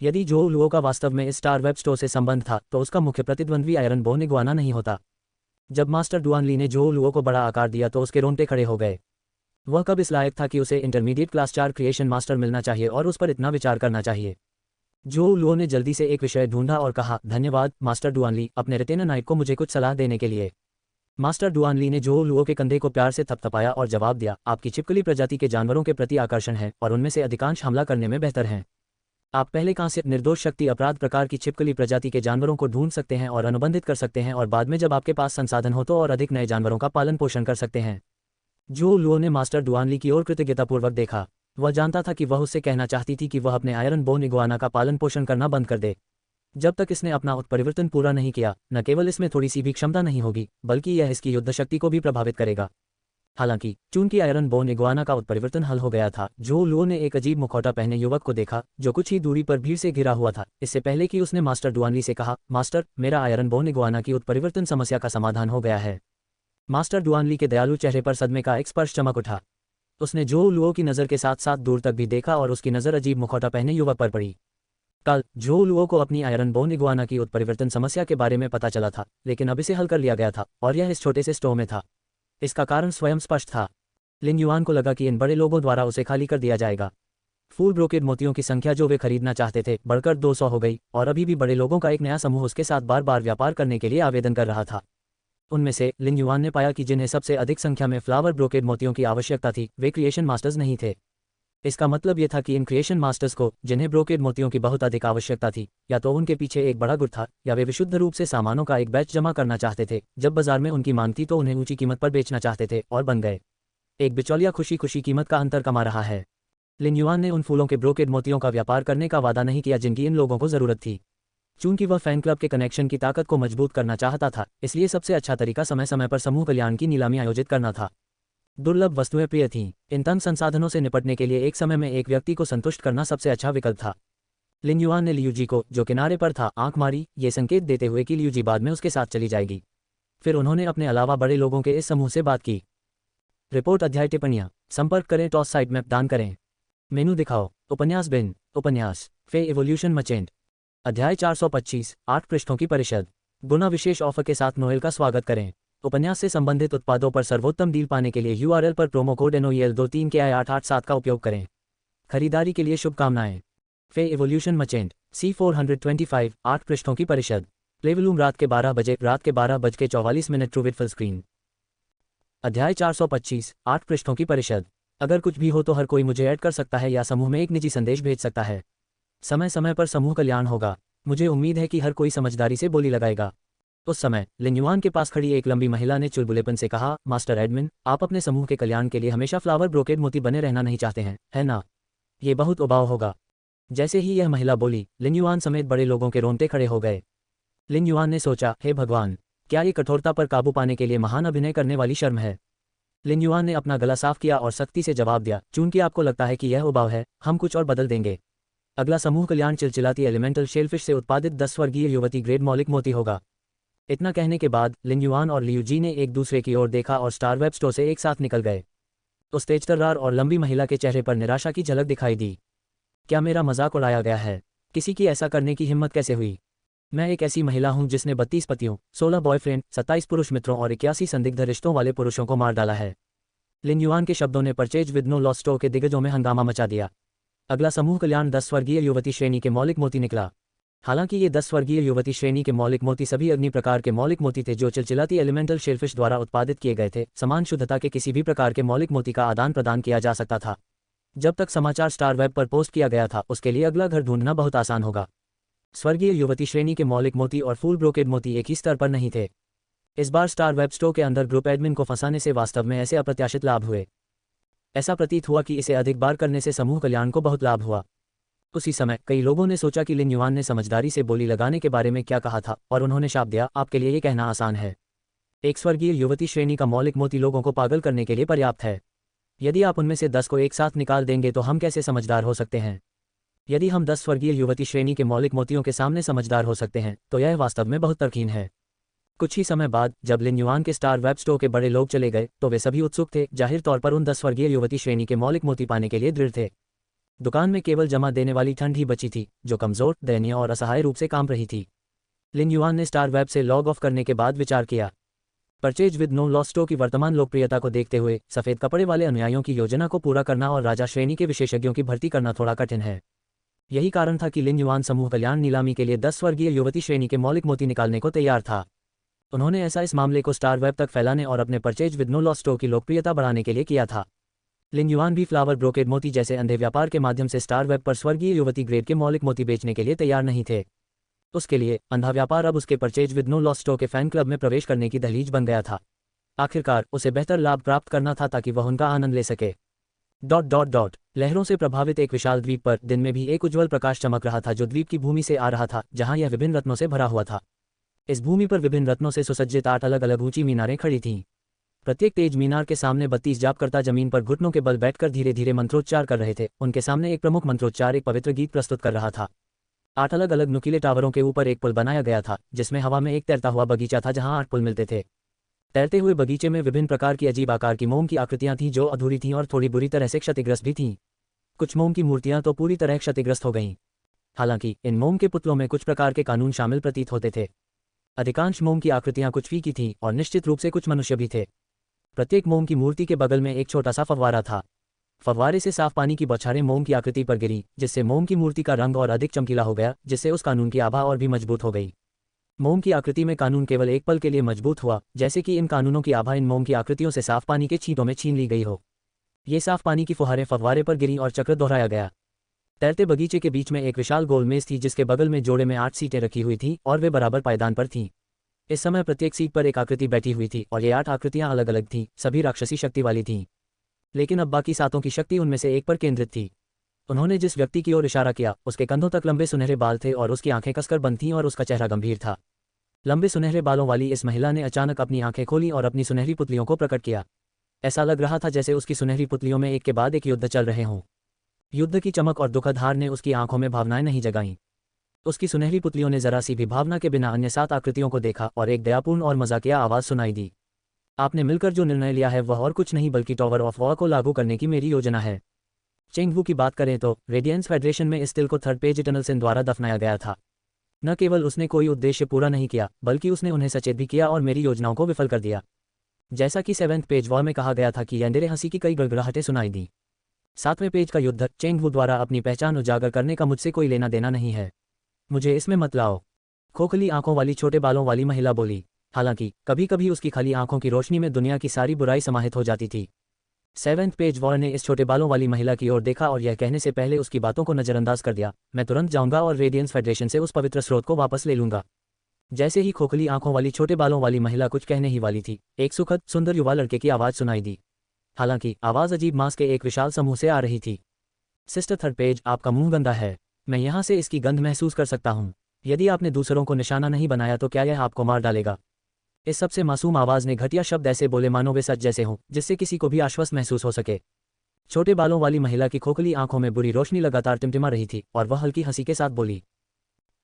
यदि जो लुओ का वास्तव में इस स्टार वेब स्टोर से संबंध था तो उसका मुख्य प्रतिद्वंद्वी आयरन बोन इग्वाना नहीं होता। जब मास्टर डुआनली ने जो लुओ को बड़ा आकार दिया तो उसके रोंगटे खड़े हो गए। वह कब इस लायक था कि उसे इंटरमीडिएट क्लास 4 क्रिएशन मास्टर मिलना चाहिए और उस पर इतना विचार करना चाहिए। जो लुओ ने जल्दी से एक विषय ढूंढा और कहा, धन्यवाद मास्टर डुआनली, अपने रिटेनर नाइट को मुझे कुछ सलाह देने के लिए। मास्टर डुआनली ने जो लुओ के कंधे को प्यार से थपथपाया और जवाब दिया, आपकी छिपकली प्रजाति के जानवरों के प्रति आकर्षण है और उनमें से अधिकांश हमला करने में बेहतर हैं। आप पहले कांस्य निर्दोष शक्ति अपराध प्रकार की छिपकली प्रजाति के जानवरों को ढूंढ सकते हैं और अनुबंधित कर सकते हैं और बाद में जब आपके पास संसाधन हो तो और अधिक नए जानवरों का पालन पोषण कर सकते हैं। जो लुओ ने मास्टर डुआनली की ओर कृतज्ञतापूर्वक देखा। वह जानता था कि वह उससे कहना चाहती थी कि वह अपने आयरन बोन इग्वाना का पालन पोषण करना बंद कर दे। जब तक इसने अपना उत्परिवर्तन पूरा नहीं किया, न केवल इसमें थोड़ी सी भी क्षमता नहीं होगी, बल्कि यह इसकी युद्ध शक्ति को भी प्रभावित करेगा। हालांकि चूंकि आयरन बोन इग्वाना का उत्परिवर्तन हल हो गया था, जो लुओ ने एक अजीब मुखौटा पहने युवक को देखा जो कुछ ही दूरी पर भीड़ से घिरा हुआ था। इससे पहले कि उसने मास्टर डुआनली से कहा, मास्टर, मेरा आयरन बोन इग्वाना की उत्परिवर्तन समस्या का समाधान हो गया है। मास्टर डुआनली के दयालु चेहरे पर सदमे का एक स्पर्श चमक उठा। उसने जो लुओ की नज़र के साथ साथ दूर तक भी देखा और उसकी नज़र अजीब मुखौटा पहने युवक पर पड़ी। कल जो लुओ को अपनी आयरन बोन इग्वाना की उत्परिवर्तन समस्या के बारे में पता चला था, लेकिन अब इसे हल कर लिया गया था और यह इस छोटे से स्टोर में था। इसका कारण स्वयं स्पष्ट था। लिन युआन को लगा कि इन बड़े लोगों द्वारा उसे खाली कर दिया जाएगा। फूल ब्रोकेड मोतियों की संख्या जो वे खरीदना चाहते थे बढ़कर 200 हो गई और अभी भी बड़े लोगों का एक नया समूह उसके साथ बार बार व्यापार करने के लिए आवेदन कर रहा था। उनमें से लिन युआन ने पाया कि जिन्हें सबसे अधिक संख्या में फ्लावर ब्रोकेड मोतियों की आवश्यकता थी वे क्रिएशन मास्टर्स नहीं थे। इसका मतलब ये था कि इन क्रिएशन मास्टर्स को, जिन्हें ब्रोकेड मोतियों की बहुत अधिक आवश्यकता थी, या तो उनके पीछे एक बड़ा गुट था, या वे विशुद्ध रूप से सामानों का एक बैच जमा करना चाहते थे। जब बाजार में उनकी मांग थी तो उन्हें ऊंची कीमत पर बेचना चाहते थे, और बन गए। एक बिचौलिया खुशी खुशी कीमत का अंतर कमा रहा है। लिन युआन ने उन फूलों के ब्रोकेड मोतियों का व्यापार करने का वादा नहीं किया जिनकी इन लोगों को जरूरत थी। चूंकि वह फैन क्लब के कनेक्शन की ताकत को मजबूत करना चाहता था, इसलिए सबसे अच्छा तरीका समय समय पर समूह कल्याण की नीलामी आयोजित करना था। दुर्लभ वस्तुएं प्रिय थीं। इन तंग संसाधनों से निपटने के लिए एक समय में एक व्यक्ति को संतुष्ट करना सबसे अच्छा विकल्प था। लिन युआन ने लियूजी को, जो किनारे पर था, आंख मारी, ये संकेत देते हुए कि लियूजी बाद में उसके साथ चली जाएगी। फिर उन्होंने अपने अलावा बड़े लोगों के इस समूह से बात की। रिपोर्ट अध्याय टिप्पणियां। संपर्क करें, टॉस साइड मैप दान करें। मेनू दिखाओ। उपन्यास बिन। उपन्यास फे इवोल्यूशन मचेंट। अध्याय 425, 8 पृष्ठों की परिषद। गुना विशेष ऑफर के साथ नोएल का स्वागत करें। उपन्यास से संबंधित उत्पादों पर सर्वोत्तम डील पाने के लिए URL पर प्रोमो कोड NOEL23KI887 का उपयोग करें। खरीदारी के लिए शुभकामनाएं। फे इवोल्यूशन मचेंट C425, 8 पृष्ठों की परिषद। प्लेवलूम रात के 12 बजे, रात के 12:44 ट्रू विद फुल स्क्रीन। अध्याय 425, 8 पृष्ठों की परिषद। अगर कुछ भी हो तो हर कोई मुझे ऐड कर सकता है या समूह में एक निजी संदेश भेज सकता है। समय समय पर समूह कल्याण होगा। मुझे उम्मीद है कि हर कोई समझदारी से बोली लगाएगा। उस समय लिन युआन के पास खड़ी एक लंबी महिला ने चुलबुलेपन से कहा, मास्टर एडमिन, आप अपने समूह के कल्याण के लिए हमेशा फ्लावर ब्रोकेड मोती बने रहना नहीं चाहते हैं, है ना? ये बहुत उबाऊ होगा। जैसे ही यह महिला बोली, लिन युआन समेत बड़े लोगों के रोंगटे खड़े हो गए। लिन युआन ने सोचा, हे भगवान, क्या ये कठोरता पर काबू पाने के लिए महान अभिनय करने वाली शर्म है? लिन युआन ने अपना गला साफ किया और सख्ती से जवाब दिया, चूंकि आपको लगता है कि यह उबाऊ है, हम कुछ और बदल देंगे। अगला समूह कल्याण चिलचिलाती एलिमेंटल शेलफिश से उत्पादित 10 वर्गीय युवती ग्रेड मौलिक मोती होगा। इतना कहने के बाद लिन युआन और लियूजी ने एक दूसरे की ओर देखा और स्टार वेब स्टोर से एक साथ निकल गए। उस तेजतर्रार और लंबी महिला के चेहरे पर निराशा की झलक दिखाई दी। क्या मेरा मजाक उड़ाया गया है? किसी की ऐसा करने की हिम्मत कैसे हुई? मैं एक ऐसी महिला हूं जिसने 32 पतियों, 16 बॉयफ्रेंड, 27 पुरुष मित्रों और 81 संदिग्ध रिश्तों वाले पुरुषों को मार डाला है। लिन युआन के शब्दों ने purchase with no loss store के दिग्गजों में हंगामा मचा दिया। अगला समूह कल्याण 10 वर्गीय युवती श्रेणी के मौलिक मोती निकला। हालांकि ये 10 वर्गीय युवती श्रेणी के मौलिक मोती सभी अग्नि प्रकार के मौलिक मोती थे जो चिलचिलाती एलिमेंटल शेलफिश द्वारा उत्पादित किए गए थे। समान शुद्धता के किसी भी प्रकार के मौलिक मोती का आदान प्रदान किया जा सकता था। जब तक समाचार स्टार वेब पर पोस्ट किया गया था, उसके लिए अगला घर ढूंढना बहुत आसान होगा। स्वर्गीय युवती श्रेणी के मौलिक मोती और फूल ब्रोकेड मोती एक ही स्तर पर नहीं थे। इस बार स्टार वेब स्टोर के अंदर ग्रुप एडमिन को फंसाने से वास्तव में ऐसे अप्रत्याशित लाभ हुए। ऐसा प्रतीत हुआ कि इसे अधिक बार करने से समूह कल्याण को बहुत लाभ हुआ। उसी समय कई लोगों ने सोचा कि लिन युआन ने समझदारी से बोली लगाने के बारे में क्या कहा था, और उन्होंने शाप दिया, आपके लिए ये कहना आसान है। एक स्वर्गीय युवती श्रेणी का मौलिक मोती लोगों को पागल करने के लिए पर्याप्त है। यदि आप उनमें से 10 को एक साथ निकाल देंगे तो हम कैसे समझदार हो सकते हैं? यदि हम 10 स्वर्गीय युवती श्रेणी के मौलिक मोतियों के सामने समझदार हो सकते हैं, तो यह वास्तव में बहुत तर्कहीन है। कुछ ही समय बाद जब लिन युआन के स्टार वेब स्टोर के बड़े लोग चले गए तो वे सभी उत्सुक थे, जाहिर तौर पर उन 10 स्वर्गीय युवती श्रेणी के मौलिक मोती पाने के लिए दृढ़ थे। दुकान में केवल जमा देने वाली ठंड ही बची थी, जो कमजोर, दयनीय और असहाय रूप से काम रही थी। लिन युआन ने स्टार वेब से लॉग ऑफ करने के बाद विचार किया। Purchase with no loss store की वर्तमान लोकप्रियता को देखते हुए सफेद कपड़े वाले अनुयायियों की योजना को पूरा करना और राजा श्रेणी के विशेषज्ञों की भर्ती करना थोड़ा कठिन है। यही कारण था कि लिन युआन समूह कल्याण नीलामी के लिए 10 स्वर्गीय युवती श्रेणी के मौलिक मोती निकालने को तैयार था। उन्होंने ऐसा इस मामले को स्टार वेब तक फैलाने और अपने purchase with no loss store की लोकप्रियता बढ़ाने के लिए किया था। लिन युआन भी फ्लावर ब्रोकेड मोती जैसे अंधे व्यापार के माध्यम से स्टार वेब पर स्वर्गीय युवती ग्रेड के मौलिक मोती बेचने के लिए तैयार नहीं थे। उसके लिए अंधा व्यापार अब उसके purchase with no loss store के फैन क्लब में प्रवेश करने की दहलीज बन गया था। आखिरकार उसे बेहतर लाभ प्राप्त करना था ताकि वह उनका आनंद ले सके। लहरों से प्रभावित एक विशाल द्वीप पर दिन में भी एक उज्ज्वल प्रकाश चमक रहा था जो द्वीप की भूमि से आ रहा था, जहां यह विभिन्न रत्नों से भरा हुआ था। इस भूमि पर विभिन्न रत्नों से सुसज्जित 8 अलग अलग ऊंची मीनारें खड़ी थीं। प्रत्येक तेज मीनार के सामने 32 जापकर्ता जमीन पर घुटनों के बल बैठकर धीरे धीरे मंत्रोच्चार कर रहे थे। उनके सामने एक प्रमुख मंत्रोच्चार एक पवित्र गीत प्रस्तुत कर रहा था। 8 अलग अलग नुकीले टावरों के ऊपर एक पुल बनाया गया था, जिसमें हवा में एक तैरता हुआ बगीचा था जहां 8 पुल मिलते थे। तैरते हुए बगीचे में विभिन्न प्रकार की अजीब आकार की मोम की आकृतियां थीं जो अधूरी थीं और थोड़ी बुरी तरह से क्षतिग्रस्त भी थीं। कुछ मोम की मूर्तियां तो पूरी तरह क्षतिग्रस्त हो गईं। हालांकि इन मोम के पुतलों में कुछ प्रकार के कानून शामिल प्रतीत होते थे। अधिकांश मोम की आकृतियां कुछ फीकी थीं और निश्चित रूप से कुछ मनुष्य भी थे। प्रत्येक मोम की मूर्ति के बगल में एक छोटा सा फव्वारा था। फव्वारे से साफ पानी की बौछारें मोम की आकृति पर गिरी, जिससे मोम की मूर्ति का रंग और अधिक चमकीला हो गया, जिससे उस कानून की आभा और भी मजबूत हो गई। मोम की आकृति में कानून केवल एक पल के लिए मजबूत हुआ, जैसे कि इन कानूनों की आभा इन मोम की आकृतियों से साफ पानी के छींटों में छीन ली गई हो। ये साफ पानी की फुहारें फव्वारे पर गिरी और चक्र दोहराया गया। तैरते बगीचे के बीच में एक विशाल गोल मेज थी जिसके बगल में जोड़े में 8 सीटें रखी हुई थीं और वे बराबर पायदान पर थीं। इस समय प्रत्येक सीट पर एक आकृति बैठी हुई थी और ये 8 आकृतियां अलग अलग थीं, सभी राक्षसी शक्ति वाली थीं। लेकिन अब बाकी 7 की शक्ति उनमें से एक पर केंद्रित थी। उन्होंने जिस व्यक्ति की ओर इशारा किया उसके कंधों तक लंबे सुनहरे बाल थे और उसकी आंखें कसकर बंद थीं और उसका चेहरा गंभीर था। लंबे सुनहरे बालों वाली इस महिला ने अचानक अपनी आंखें खोलीं और अपनी सुनहरी पुतलियों को प्रकट किया। ऐसा लग रहा था जैसे उसकी सुनहरी पुतलियों में एक के बाद एक युद्ध चल रहे हों। युद्ध की चमक और दुखद हार ने उसकी आंखों में भावनाएं नहीं जगाईं। उसकी सुनहरी पुतलियों ने जरा सी भी भावना के बिना अन्य 7 आकृतियों को देखा और एक दयापूर्ण और मजाकिया आवाज सुनाई दी। आपने मिलकर जो निर्णय लिया है वह और कुछ नहीं बल्कि टॉवर ऑफ वॉर को लागू करने की मेरी योजना है। चेंग वू की बात करें तो रेडियंस फेडरेशन में इस तिल को थर्ड पेज इटर्नल सिन द्वारा दफनाया गया था। न केवल उसने कोई उद्देश्य पूरा नहीं किया बल्कि उसने उन्हें सचेत भी किया और मेरी योजनाओं को विफल कर दिया। जैसा कि 7वें पेज वॉर में कहा गया था कि यंडेरे हंसी की कई गड़गड़ाहटें सुनाई दी। 7वें पेज का युद्ध चेंग वू द्वारा अपनी पहचान उजागर करने का मुझसे कोई लेना देना नहीं है। मुझे इसमें मत लाओ। खोखली आंखों वाली छोटे बालों वाली महिला बोली। हालांकि कभी कभी उसकी खाली आंखों की रोशनी में दुनिया की सारी बुराई समाहित हो जाती थी। 7वें पेज वॉर ने इस छोटे बालों वाली महिला की ओर देखा और यह कहने से पहले उसकी बातों को नजरअंदाज कर दिया, मैं तुरंत जाऊंगा और रेडियंस फेडरेशन से उस पवित्र स्रोत को वापस ले लूंगा। जैसे ही खोखली आंखों वाली छोटे बालों वाली महिला कुछ कहने ही वाली थी, एक सुखद सुंदर युवा लड़के की आवाज सुनाई दी। हालांकि आवाज अजीब मांस के एक विशाल समूह से आ रही थी। सिस्टर थर्ड पेज, आपका मुंह गंदा है। मैं यहाँ से इसकी गंध महसूस कर सकता हूँ। यदि आपने दूसरों को निशाना नहीं बनाया तो क्या यह आपको मार डालेगा? इस सबसे मासूम आवाज ने घटिया शब्द ऐसे बोले मानो वे सच जैसे हों, जिससे किसी को भी आश्वस्त महसूस हो सके। छोटे बालों वाली महिला की खोखली आंखों में बुरी रोशनी लगातार टिमटिमा रही थी और वह हल्की हंसी के साथ बोली।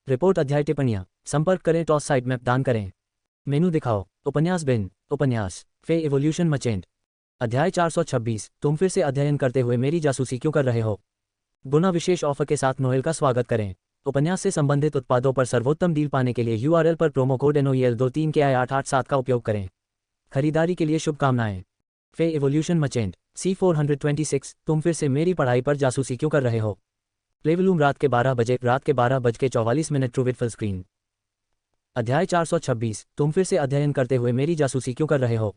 रिपोर्ट अध्याय टिप्पणियां संपर्क करें टॉस साइट मैप दान करें। मेनू दिखाओ। उपन्यास बिन उपन्यास फे इवोल्यूशन मचेंट। अध्याय 426। तुम फिर से अध्ययन करते हुए मेरी जासूसी क्यों कर रहे हो? गुना विशेष ऑफर के साथ नोएल का स्वागत करें। उपन्यास से संबंधित उत्पादों पर सर्वोत्तम डील पाने के लिए URL पर प्रोमो कोड NOEL23 के I887 का उपयोग करें। खरीदारी के लिए शुभकामनाएं। फे इवोल्यूशन मचेंट C426। तुम फिर से मेरी पढ़ाई पर जासूसी क्यों कर रहे हो? प्लेवलूम रात के 12 बजे रात के 12:44 ट्रू विद फुल स्क्रीन। अध्याय 426। तुम फिर से अध्ययन करते हुए मेरी जासूसी क्यों कर रहे हो?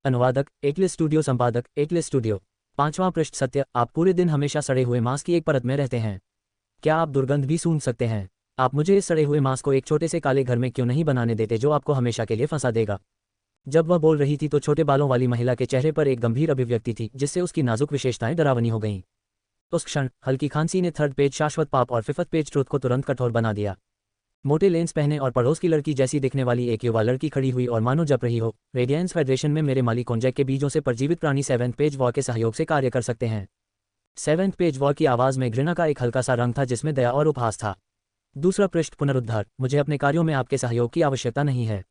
अनुवादक एटलिस स्टूडियो। संपादक एटलिस स्टूडियो। 5वां पृष्ठ सत्य। आप पूरे दिन हमेशा सड़े हुए मांस की एक परत में रहते हैं। क्या आप दुर्गंध भी सूंघ सकते हैं? आप मुझे इस सड़े हुए मांस को एक छोटे से काले घर में क्यों नहीं बनाने देते जो आपको हमेशा के लिए फंसा देगा? जब वह बोल रही थी तो छोटे बालों वाली महिला के चेहरे पर एक गंभीर अभिव्यक्ति थी जिससे उसकी नाजुक विशेषताएं डरावनी हो गईं। उस क्षण हल्की खांसी ने थर्ड पेज शाश्वत पाप और 5th पेज ट्रूथ को तुरंत कठोर बना दिया। मोटे लेंस पहने और पड़ोस की लड़की जैसी दिखने वाली एक युवा लड़की खड़ी हुई और मानो जप रही हो, रेडियंस फेडरेशन में मेरे माली कोंजैक के बीजों से परजीवित प्राणी 7वें पेज वॉर के सहयोग से कार्य कर सकते हैं। 7वें पेज वॉर की आवाज में घृणा का एक हल्का सा रंग था जिसमें दया और उपहास था। दूसरा पृष्ठ पुनरुद्धार। मुझे अपने कार्यों में आपके सहयोग की आवश्यकता नहीं है।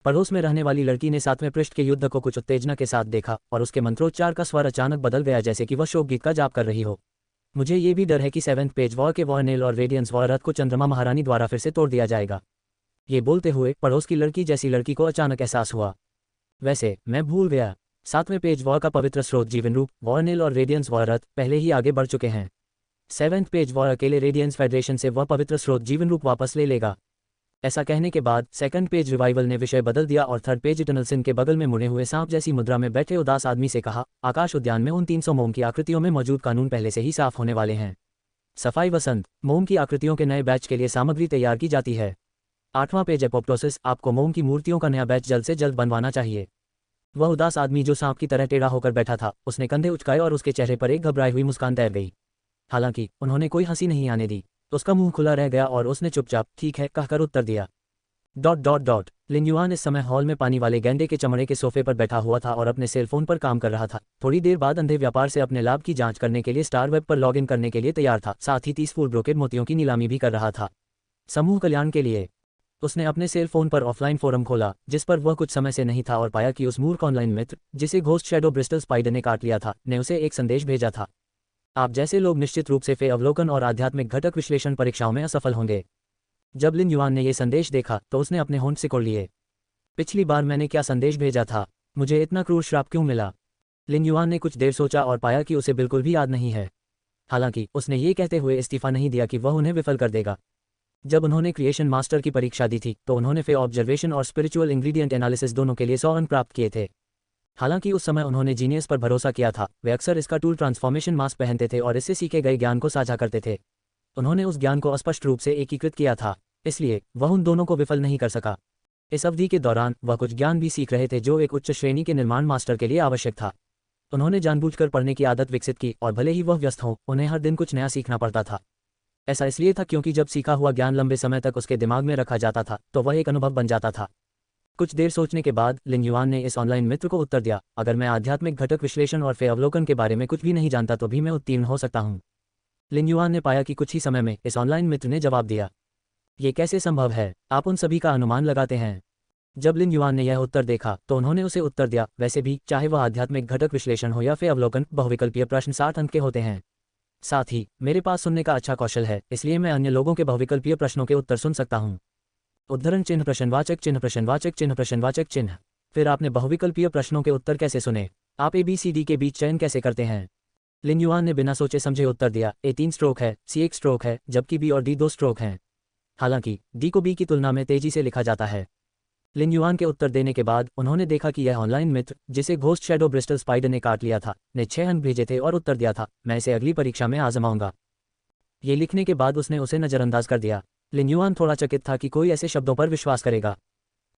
पड़ोस में रहने वाली लड़की ने 7वें पृष्ठ के युद्ध को कुछ उत्तेजना के साथ देखा और उसके मंत्रोच्चार का स्वर अचानक बदल गया जैसे कि वह शोक गीत का जाप कर रही हो। मुझे ये भी डर है कि 7वें पेज वॉर के वॉरनेल और रेडियंस वॉर रथ को चंद्रमा महारानी द्वारा फिर से तोड़ दिया जाएगा। ये बोलते हुए पड़ोस की लड़की जैसी लड़की को अचानक एहसास हुआ, वैसे मैं भूल गया। 7वें पेज वॉर का पवित्र स्रोत जीवन रूप वॉरनेल और रेडियंस वॉर रथ पहले ही आगे बढ़ चुके हैं। 7वें पेज वॉर अकेले रेडियंस फेडरेशन से वह पवित्र स्रोत जीवन रूप वापस ले लेगा। ऐसा कहने के बाद 2nd पेज रिवाइवल ने विषय बदल दिया और 3rd पेज इटर्नल सिन के बगल में मुड़े हुए सांप जैसी मुद्रा में बैठे उदास आदमी से कहा, आकाश उद्यान में उन 300 मोम की आकृतियों में मौजूद कानून पहले से ही साफ होने वाले हैं। सफाई वसंत। मोम की आकृतियों के नए बैच के लिए सामग्री तैयार की जाती है। 8वां पेज एपोप्टोसिस। आपको मोम की मूर्तियों का नया बैच जल्द से जल्द बनवाना चाहिए। वह उदास आदमी जो सांप की तरह टेढ़ा होकर बैठा था, उसने कंधे उचकाए और उसके चेहरे पर एक घबराई हुई मुस्कान तैर गई। हालांकि उन्होंने कोई हंसी नहीं आने दी। उसका मुंह खुला रह गया और उसने चुपचाप ठीक है कहकर उत्तर दिया। लिन युआन इस समय हॉल में पानी वाले गैंडे के चमड़े के सोफे पर बैठा हुआ था और अपने सेलफोन पर काम कर रहा था। थोड़ी देर बाद अंधे व्यापार से अपने लाभ की जांच करने के लिए स्टार वेब पर लॉगिन करने के लिए तैयार था। साथ ही 30 फुल ब्रोकेड मोतियों की नीलामी भी कर रहा था समूह कल्याण के लिए। उसने अपने सेलफोन पर ऑफलाइन फोरम खोला जिस पर वह कुछ समय से नहीं था और पाया कि उस मूर्ख ऑनलाइन मित्र जिसे घोस्ट शैडो ब्रिस्टल स्पाइडर ने काट लिया था ने उसे एक संदेश भेजा था। आप जैसे लोग निश्चित रूप से फे अवलोकन और आध्यात्मिक घटक विश्लेषण परीक्षाओं में असफल होंगे। जब लिन युआन ने यह संदेश देखा तो उसने अपने होंठ सिकोड़ लिए। पिछली बार मैंने क्या संदेश भेजा था? मुझे इतना क्रूर श्राप क्यों मिला? लिन युआन ने कुछ देर सोचा और पाया कि उसे बिल्कुल भी याद नहीं है। हालांकि उसने ये कहते हुए इस्तीफा नहीं दिया कि वह उन्हें विफल कर देगा। जब उन्होंने क्रिएशन मास्टर की परीक्षा दी थी तो उन्होंने फे ऑब्जर्वेशन और स्पिरिचुअल इंग्रेडिएंट एनालिसिस दोनों के लिए 100 अंक प्राप्त किए थे। हालांकि उस समय उन्होंने जीनियस पर भरोसा किया था। वे अक्सर इसका टूल ट्रांसफॉर्मेशन मास्क पहनते थे और इससे सीखे गए ज्ञान को साझा करते थे। उन्होंने उस ज्ञान को स्पष्ट रूप से एकीकृत किया था, इसलिए वह उन दोनों को विफल नहीं कर सका। इस अवधि के दौरान वह कुछ ज्ञान भी सीख रहे थे जो एक उच्च श्रेणी के निर्माण मास्टर के लिए आवश्यक था। उन्होंने जानबूझकर पढ़ने की आदत विकसित की और भले ही वह व्यस्त हो, उन्हें हर दिन कुछ नया सीखना पड़ता था। ऐसा इसलिए था क्योंकि जब सीखा हुआ ज्ञान लंबे समय तक उसके दिमाग में रखा जाता था तो वह एक अनुभव बन जाता था। कुछ देर सोचने के बाद लिन युआन ने इस ऑनलाइन मित्र को उत्तर दिया, अगर मैं आध्यात्मिक घटक विश्लेषण और फे अवलोकन के बारे में कुछ भी नहीं जानता तो भी मैं उत्तीर्ण हो सकता हूँ। लिन युआन ने पाया कि कुछ ही समय में इस ऑनलाइन मित्र ने जवाब दिया, ये कैसे संभव है, आप उन सभी का अनुमान लगाते हैं। जब लिन युआन ने यह उत्तर देखा तो उन्होंने उसे उत्तर दिया, वैसे भी चाहे वह आध्यात्मिक घटक विश्लेषण हो या फे अवलोकन, बहुविकल्पीय प्रश्न 60 अंक के होते हैं। साथ ही मेरे पास सुनने का अच्छा कौशल है, इसलिए मैं अन्य लोगों के बहुविकल्पीय प्रश्नों के उत्तर सुन सकता हूँ। उद्धरण चिन्ह प्रश्नवाचक चिन्ह प्रश्नवाचक चिन्ह प्रश्नवाचक चिन्ह। फिर आपने बहुविकल्पीय प्रश्नों के उत्तर कैसे सुने? आप ABCD के बीच चयन कैसे करते हैं? लिन युआन ने बिना सोचे समझे उत्तर दिया, A 3 स्ट्रोक है, C 1 स्ट्रोक है, जबकि B और D 2 स्ट्रोक हैं। हालांकि D को B की तुलना में तेजी से लिखा जाता है। लिन युआन के उत्तर देने के बाद उन्होंने देखा कि यह ऑनलाइन मित्र, जिसे घोस्ट शैडो ब्रिस्टल स्पाइडर ने काट लिया था, ने 6 अंक भेजे थे और उत्तर दिया था, मैं इसे अगली परीक्षा में आजमाऊंगा। ये लिखने के बाद उसने उसे नजरअंदाज कर दिया। लिन युआन थोड़ा चकित था कि कोई ऐसे शब्दों पर विश्वास करेगा।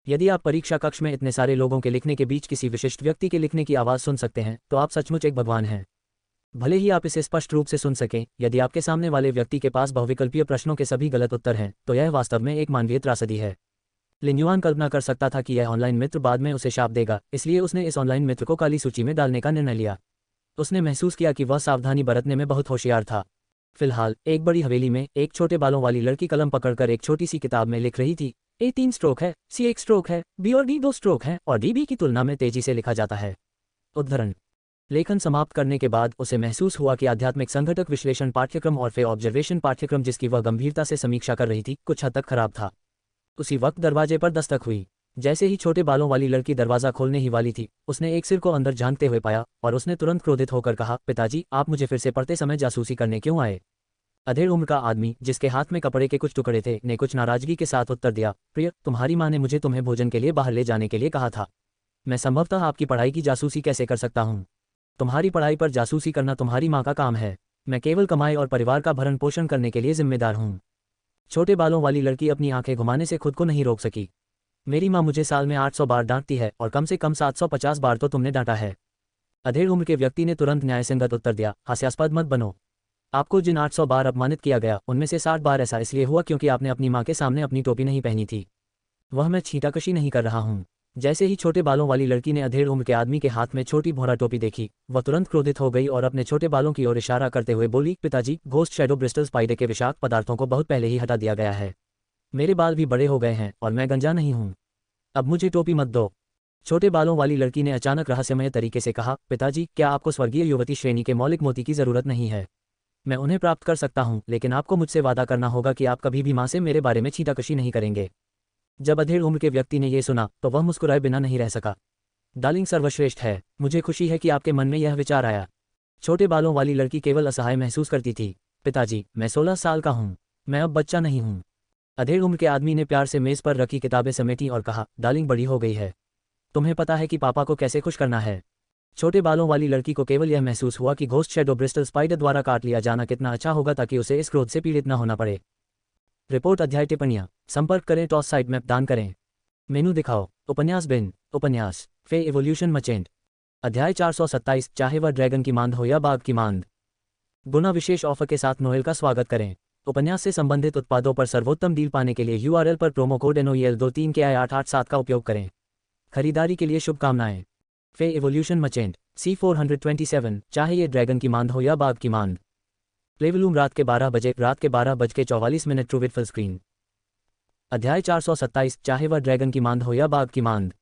यदि आप परीक्षा कक्ष में इतने सारे लोगों के लिखने के बीच किसी विशिष्ट व्यक्ति के लिखने की आवाज़ सुन सकते हैं तो आप सचमुच एक भगवान हैं। भले ही आप इसे स्पष्ट रूप से सुन सकें, यदि आपके सामने वाले व्यक्ति के पास बहुविकल्पीय प्रश्नों के सभी गलत उत्तर हैं तो यह वास्तव में एक मानवीय त्रासदी है। लिन युआन कल्पना कर सकता था कि यह ऑनलाइन मित्र बाद में उसे शाप देगा, इसलिए उसने इस ऑनलाइन मित्र को काली सूची में डालने का निर्णय लिया। उसने महसूस किया कि वह सावधानी बरतने में बहुत होशियार था। फिलहाल एक बड़ी हवेली में एक छोटे बालों वाली लड़की कलम पकड़कर एक छोटी सी किताब में लिख रही थी। A 3 स्ट्रोक है, C 1 स्ट्रोक है, B और D 2 स्ट्रोक है और D B की तुलना में तेजी से लिखा जाता है। उद्धरण। लेखन समाप्त करने के बाद उसे महसूस हुआ कि आध्यात्मिक संघटक विश्लेषण पाठ्यक्रम और फे ऑब्जर्वेशन पाठ्यक्रम, जिसकी वह गंभीरता से समीक्षा कर रही थी, कुछ हद तक खराब था। उसी वक्त दरवाजे पर दस्तक हुई। जैसे ही छोटे बालों वाली लड़की दरवाजा खोलने ही वाली थी, उसने एक सिर को अंदर झांकते हुए पाया और उसने तुरंत क्रोधित होकर कहा, पिताजी, आप मुझे फिर से पढ़ते समय जासूसी करने क्यों आए? अधेड़ उम्र का आदमी, जिसके हाथ में कपड़े के कुछ टुकड़े थे, ने कुछ नाराजगी के साथ उत्तर दिया, प्रिय, तुम्हारी माँ ने मुझे तुम्हें भोजन के लिए बाहर ले जाने के लिए कहा था। मैं संभवतः आपकी पढ़ाई की जासूसी कैसे कर सकता हूँ? तुम्हारी पढ़ाई पर जासूसी करना तुम्हारी माँ का काम है। मैं केवल कमाई और परिवार का भरण पोषण करने के लिए जिम्मेदार हूँ। छोटे बालों वाली लड़की अपनी आंखें घुमाने से खुद को नहीं रोक सकी। मेरी माँ मुझे साल में 800 बार डांटती है और कम से कम 750 बार तो तुमने डांटा है। अधेड़ उम्र के व्यक्ति ने तुरंत न्यायसंगत उत्तर दिया, हास्यास्पद मत बनो। आपको जिन 800 बार अपमानित किया गया उनमें से 60 बार ऐसा इसलिए हुआ क्योंकि आपने अपनी माँ के सामने अपनी टोपी नहीं पहनी थी। वह मैं छींटाकशी नहीं कर रहा हूँ। जैसे ही छोटे बालों वाली लड़की ने अधेड़ उम्र के आदमी के हाथ में छोटी भौरा टोपी देखी, वह तुरंत क्रोधित हो गई और अपने छोटे बालों की ओर इशारा करते हुए बोली, पिताजी, घोस्ट शैडो ब्रिस्टल स्पाइडर के विषाक्त पदार्थों को बहुत पहले ही हटा दिया गया है। मेरे बाल भी बड़े हो गए हैं और मैं गंजा नहीं हूँ। अब मुझे टोपी मत दो। छोटे बालों वाली लड़की ने अचानक रहस्यमय तरीके से कहा, पिताजी, क्या आपको स्वर्गीय युवती श्रेणी के मौलिक मोती की जरूरत नहीं है? मैं उन्हें प्राप्त कर सकता हूँ, लेकिन आपको मुझसे वादा करना होगा कि आप कभी भी माँ से मेरे बारे में छींटाकशी नहीं करेंगे। जब अधेड़ उम्र के व्यक्ति ने यह सुना तो वह मुस्कुराए बिना नहीं रह सका। डार्लिंग सर्वश्रेष्ठ है, मुझे खुशी है कि आपके मन में यह विचार आया। छोटे बालों वाली लड़की केवल असहाय महसूस करती थी। पिताजी, मैं 16 साल का हूँ, मैं अब बच्चा नहीं हूँ। अधेड़ उम्र के आदमी ने प्यार से मेज पर रखी किताबें समेटी और कहा, डार्लिंग बड़ी हो गई है, तुम्हें पता है कि पापा को कैसे खुश करना है। छोटे बालों वाली लड़की को केवल यह महसूस हुआ कि घोस्ट शैडो ब्रिस्टल स्पाइडर द्वारा काट लिया जाना कितना अच्छा होगा ताकि उसे इस क्रोध से पीड़ित न होना पड़े। रिपोर्ट अध्याय टिप्पणियां संपर्क करें टॉस साइट मैप दान करें मेनू दिखाओ उपन्यास बिन उपन्यास फे इवोल्यूशन मचेंट अध्याय 427 चाहे वह ड्रैगन की मांद हो या बाघ की मांद। गुना विशेष ऑफर के साथ नोएल का स्वागत करें। उपन्यास से संबंधित उत्पादों पर सर्वोत्तम डील पाने के लिए URL पर प्रोमो कोड NOEL23 के I887 का उपयोग करें। खरीदारी के लिए शुभकामनाएं। फे इवोल्यूशन मचेंट C427 चाहे ये ड्रैगन की मांद हो या बाघ की मांद। प्लेवलूम रात के 12 बजे ट्रू विथ फुल स्क्रीन। अध्याय 427 चाहे वह ड्रैगन की मांद हो या बाघ की मांद।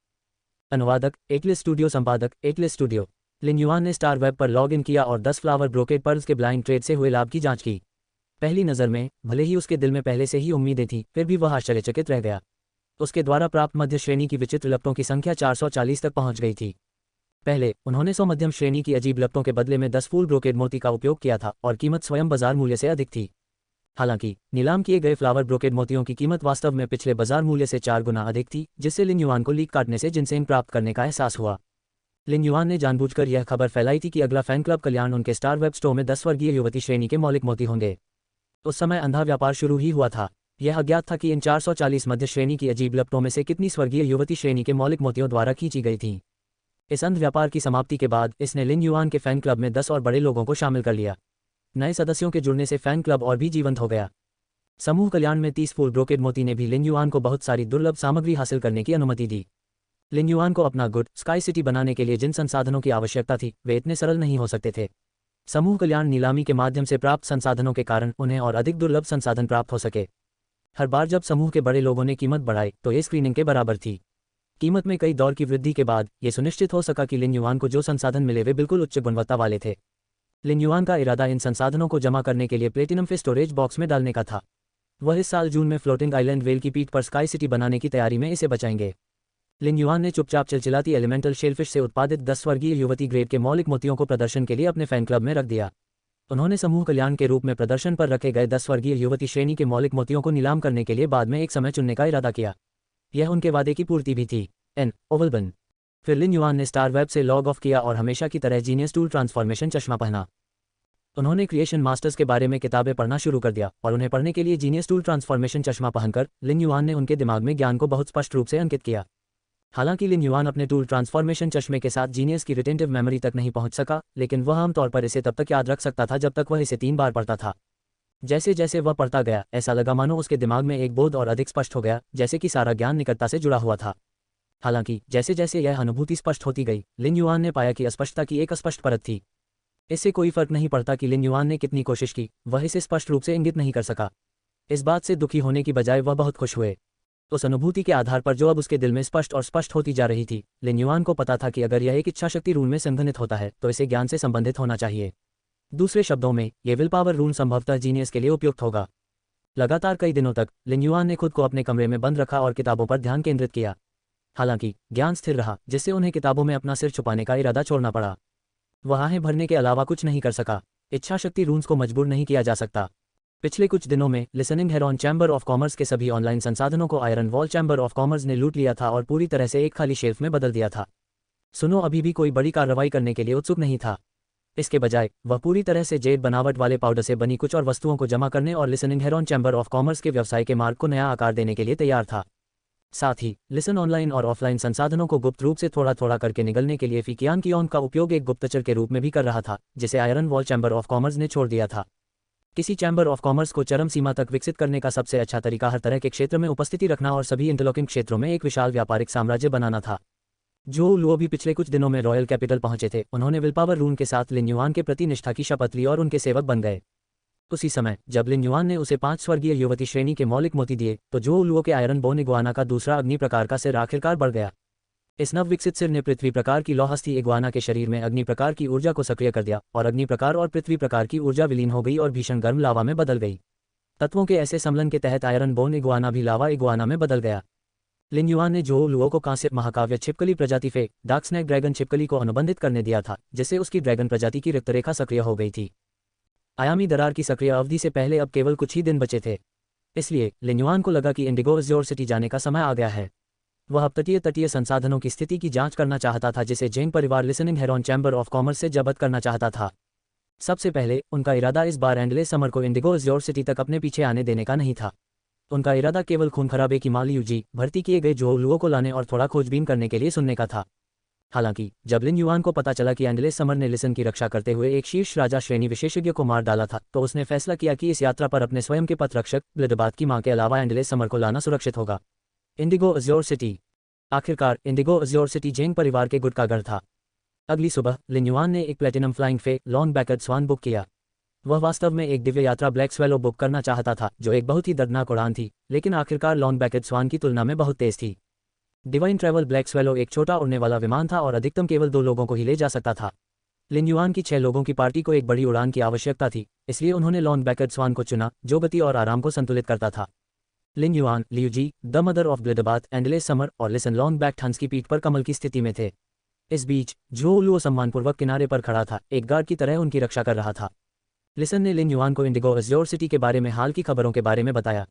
अनुवादक एटलिस स्टूडियो, संपादक एटलिस स्टूडियो। लिन युआन ने स्टार वेब पर लॉग इन किया और 10 फ्लावर ब्रोकेड पर्ल्स के ब्लाइंड ट्रेड से हुए लाभ की जांच की। पहली नज़र में भले ही उसके दिल में पहले से ही उम्मीदें थीं, फिर भी वह आश्चर्यचकित रह गया। उसके द्वारा प्राप्त मध्य श्रेणी की विचित्र लपटों की संख्या 440 तक पहुंच गई थी। पहले उन्होंने 100 मध्यम श्रेणी की अजीब लपटों के बदले में 10 फूल ब्रोकेड मोती का उपयोग किया था और कीमत स्वयं बाजार मूल्य से अधिक थी। हालांकि नीलाम किए गए फ्लावर ब्रोकेड मोतियों की कीमत वास्तव में पिछले बाजार मूल्य से 4 गुना अधिक थी, जिससे लिन युआन को लीक काटने से जिनसेंग प्राप्त करने का एहसास हुआ। लिन युआन ने जानबूझकर यह खबर फैलाई थी कि अगला फैन क्लब कल्याण उनके स्टार वेब स्टोर में 10 वर्गीय युवती श्रेणी के मौलिक मोती होंगे। उस समय अंधा व्यापार शुरू ही हुआ था। यह अज्ञात था कि इन 440 मध्य श्रेणी की अजीब लपटों में से कितनी स्वर्गीय युवती श्रेणी के मौलिक मोतियों द्वारा खींची गई थीं। इस अंध व्यापार की समाप्ति के बाद इसने लिन युआन के फैन क्लब में 10 और बड़े लोगों को शामिल कर लिया। नए सदस्यों के जुड़ने से फैन क्लब और भी जीवंत हो गया। समूह कल्याण में 30 फुल ब्रोकेड मोती ने भी लिन युआन को बहुत सारी दुर्लभ सामग्री हासिल करने की अनुमति दी। लिन युआन को अपना गुड स्काई सिटी बनाने के लिए जिन संसाधनों की आवश्यकता थी वे इतने सरल नहीं हो सकते थे। समूह कल्याण नीलामी के माध्यम से प्राप्त संसाधनों के कारण उन्हें और अधिक दुर्लभ संसाधन प्राप्त हो सके। हर बार जब समूह के बड़े लोगों ने कीमत बढ़ाई तो ये स्क्रीनिंग के बराबर थी। कीमत में कई दौर की वृद्धि के बाद ये सुनिश्चित हो सका कि लिन युआन को जो संसाधन मिले वे बिल्कुल उच्च गुणवत्ता वाले थे। लिन युआन का इरादा इन संसाधनों को जमा करने के लिए प्लेटिनम पे स्टोरेज बॉक्स में डालने का था। वह इस साल जून में फ्लोटिंग आइलैंड वेल की पीठ पर स्काई सिटी बनाने की तैयारी में इसे बचाएंगे। लिन युआन ने चुपचाप चिलचिलाती एलिमेंटल शेलफिश से उत्पादित 10 वर्गीय युवती ग्रेड के मौलिक मोतियों को प्रदर्शन के लिए अपने फैन क्लब में रख दिया। उन्होंने समूह कल्याण के रूप में प्रदर्शन पर रखे गए 10 वर्गीय युवती श्रेणी के मौलिक मोतियों को नीलाम करने के लिए बाद में एक समय चुनने का इरादा किया। यह उनके वादे की पूर्ति भी थी। ओवलबन। फिर लिन युआन ने स्टार वेब से लॉग ऑफ किया और हमेशा की तरह जीनियस टूल ट्रांसफॉर्मेशन चश्मा पहना। उन्होंने क्रिएशन मास्टर्स के बारे में किताबें पढ़ना शुरू कर दिया और उन्हें पढ़ने के लिए जीनियस टूल ट्रांसफॉर्मेशन चश्मा पहनकर लिन युआन ने उनके दिमाग में ज्ञान को बहुत स्पष्ट रूप से अंकित किया। हालांकि लिन युआन अपने टूल ट्रांसफॉर्मेशन चश्मे के साथ जीनियस की रिटेंटिव मेमोरी तक नहीं पहुंच सका, लेकिन वह आमतौर पर इसे तब तक याद रख सकता था जब तक वह इसे 3 बार पढ़ता था। जैसे जैसे वह पढ़ता गया ऐसा लगा मानो उसके दिमाग में एक बोध और अधिक स्पष्ट हो गया, जैसे कि सारा ज्ञान निकटता से जुड़ा हुआ था। हालांकि जैसे जैसे यह अनुभूति स्पष्ट होती गई, लिन युआन ने पाया कि अस्पष्टता की एक अस्पष्ट परत थी। इससे कोई फर्क नहीं पड़ता कि लिन युआन ने कितनी कोशिश की, वह इसे स्पष्ट रूप से इंगित नहीं कर सका। इस बात से दुखी होने की बजाय वह बहुत खुश हुए। उस अनुभूति के आधार पर जो अब उसके दिल में स्पष्ट और स्पष्ट होती जा रही थी, लिन युआन को पता था कि अगर यह एक इच्छाशक्ति रून में संघनित होता है तो इसे ज्ञान से संबंधित होना चाहिए। दूसरे शब्दों में, ये विल पावर रून संभवतः जीनियस के लिए उपयुक्त होगा। लगातार कई दिनों तक लिन युआन ने खुद को अपने कमरे में बंद रखा और किताबों पर ध्यान केंद्रित किया। हालांकि ज्ञान स्थिर रहा, जिससे उन्हें किताबों में अपना सिर छुपाने का इरादा छोड़ना पड़ा। वह आहें भरने के अलावा कुछ नहीं कर सका। इच्छाशक्ति रून्स को मजबूर नहीं किया जा सकता। पिछले कुछ दिनों में listening heron chamber of commerce के सभी ऑनलाइन संसाधनों को iron wall chamber of commerce ने लूट लिया था और पूरी तरह से एक खाली शेल्फ में बदल दिया था। सुनो अभी भी कोई बड़ी कार्रवाई करने के लिए उत्सुक नहीं था। इसके बजाय वह पूरी तरह से जेड बनावट वाले पाउडर से बनी कुछ और वस्तुओं को जमा करने और listening heron chamber of commerce के व्यवसाय के मार्ग को नया आकार देने के लिए तैयार था। साथ ही लिसन ऑनलाइन और ऑफलाइन संसाधनों को गुप्त रूप से थोड़ा थोड़ा करके निगलने के लिए फिकियान कियोन का उपयोग एक गुप्तचर के रूप में भी कर रहा था, जिसे iron wall chamber of commerce ने छोड़ दिया था। किसी चैम्बर ऑफ कॉमर्स को चरम सीमा तक विकसित करने का सबसे अच्छा तरीका हर तरह के क्षेत्र में उपस्थिति रखना और सभी इंटरलॉकिंग क्षेत्रों में एक विशाल व्यापारिक साम्राज्य बनाना था। जो लुओ भी पिछले कुछ दिनों में रॉयल कैपिटल पहुंचे थे, उन्होंने विल पावर रून के साथ लिन युआन के प्रति निष्ठा की शपथ ली और उनके सेवक बन गए। उसी समय जब लिन युआन ने उसे 5 स्वर्गीय युवती श्रेणी के मौलिक मोती दिए तो जो लुओ के आयरन बोन इग्वाना का दूसरा अग्नि प्रकार का सिर आखिरकार बढ़ गया। इस नव विकसित सिर ने पृथ्वी प्रकार की लौहस्थी इग्वाना के शरीर में अग्नि प्रकार की ऊर्जा को सक्रिय कर दिया और अग्नि प्रकार और पृथ्वी प्रकार की ऊर्जा विलीन हो गई और भीषण गर्म लावा में बदल गई। तत्वों के ऐसे सम्मिलन के तहत आयरन बोन इग्वाना भी लावा इग्वाना में बदल गया। लिन युआन ने जो लुओ को कांस्य महाकाव्य छिपकली प्रजाति फे डार्क स्नैक ड्रैगन छिपकली को अनुबंधित करने दिया था, जिससे उसकी ड्रैगन प्रजाति की रिक्तरेखा सक्रिय हो गई थी। आयामी दरार की सक्रिय अवधि से पहले अब केवल कुछ ही दिन बचे थे। इसलिए लिन युआन को लगा कि इंडिगो अज्योर सिटी जाने का समय आ गया है। वह अब तटीय संसाधनों की स्थिति की जांच करना चाहता था, जिसे जेंग परिवार listening heron chamber of commerce से जब्त करना चाहता था। सबसे पहले उनका इरादा इस बार एंडले समर को इंडिगो अज्योर सिटी तक अपने पीछे आने देने का नहीं था। उनका इरादा केवल खून खराबे की माली यूजी भर्ती किए गए जो लुओ को लाने और थोड़ा खोजबीन करने के लिए सुनने का था। हालांकि जब लिन युआन को पता चला कि एंडले समर ने लिसन की रक्षा करते हुए एक शीर्ष राजा श्रेणी विशेषज्ञ को मार डाला था, तो उसने फैसला किया कि इस यात्रा पर अपने स्वयं के पथरक्षक ब्लिडबात की मां के अलावा एंडले समर को लाना सुरक्षित होगा। Indigo Azure city. आखिरकार इंडिगो अज्योर सिटी जेंग परिवार के गुट का गढ़ था। अगली सुबह लिन युआन ने एक प्लेटिनम फ्लाइंग फे लॉन्ग बैकर्ड स्वान बुक किया। वह वास्तव में एक दिव्य यात्रा ब्लैक स्वेलो बुक करना चाहता था, जो एक बहुत ही दर्दनाक उड़ान थी, लेकिन आखिरकार लॉन्ग बैकर्ड स्वान की तुलना में बहुत तेज थी। डिवाइन ट्रैवल ब्लैक स्वेलो एक छोटा उड़ने वाला विमान था और अधिकतम केवल 2 लोगों को ही ले जा सकता था। लिन युआन की 6 लोगों की पार्टी को एक बड़ी उड़ान की आवश्यकता थी, इसलिए उन्होंने लॉन्ग बैकर्ड स्वान को चुना, जो गति और आराम को संतुलित करता था। Lin Yuan, Liu Ji, the mother of bloodbath, एंडले समर और लिसन लॉन्ग बैक हंस की पीठ पर कमल की स्थिति में थे। इस बीच जो लुओ सम्मानपूर्वक किनारे पर खड़ा था, एक गार्ड की तरह उनकी रक्षा कर रहा था। लिसन ने लिन युआन को इंडिगो अज्योर सिटी के बारे में हाल की खबरों के बारे में बताया।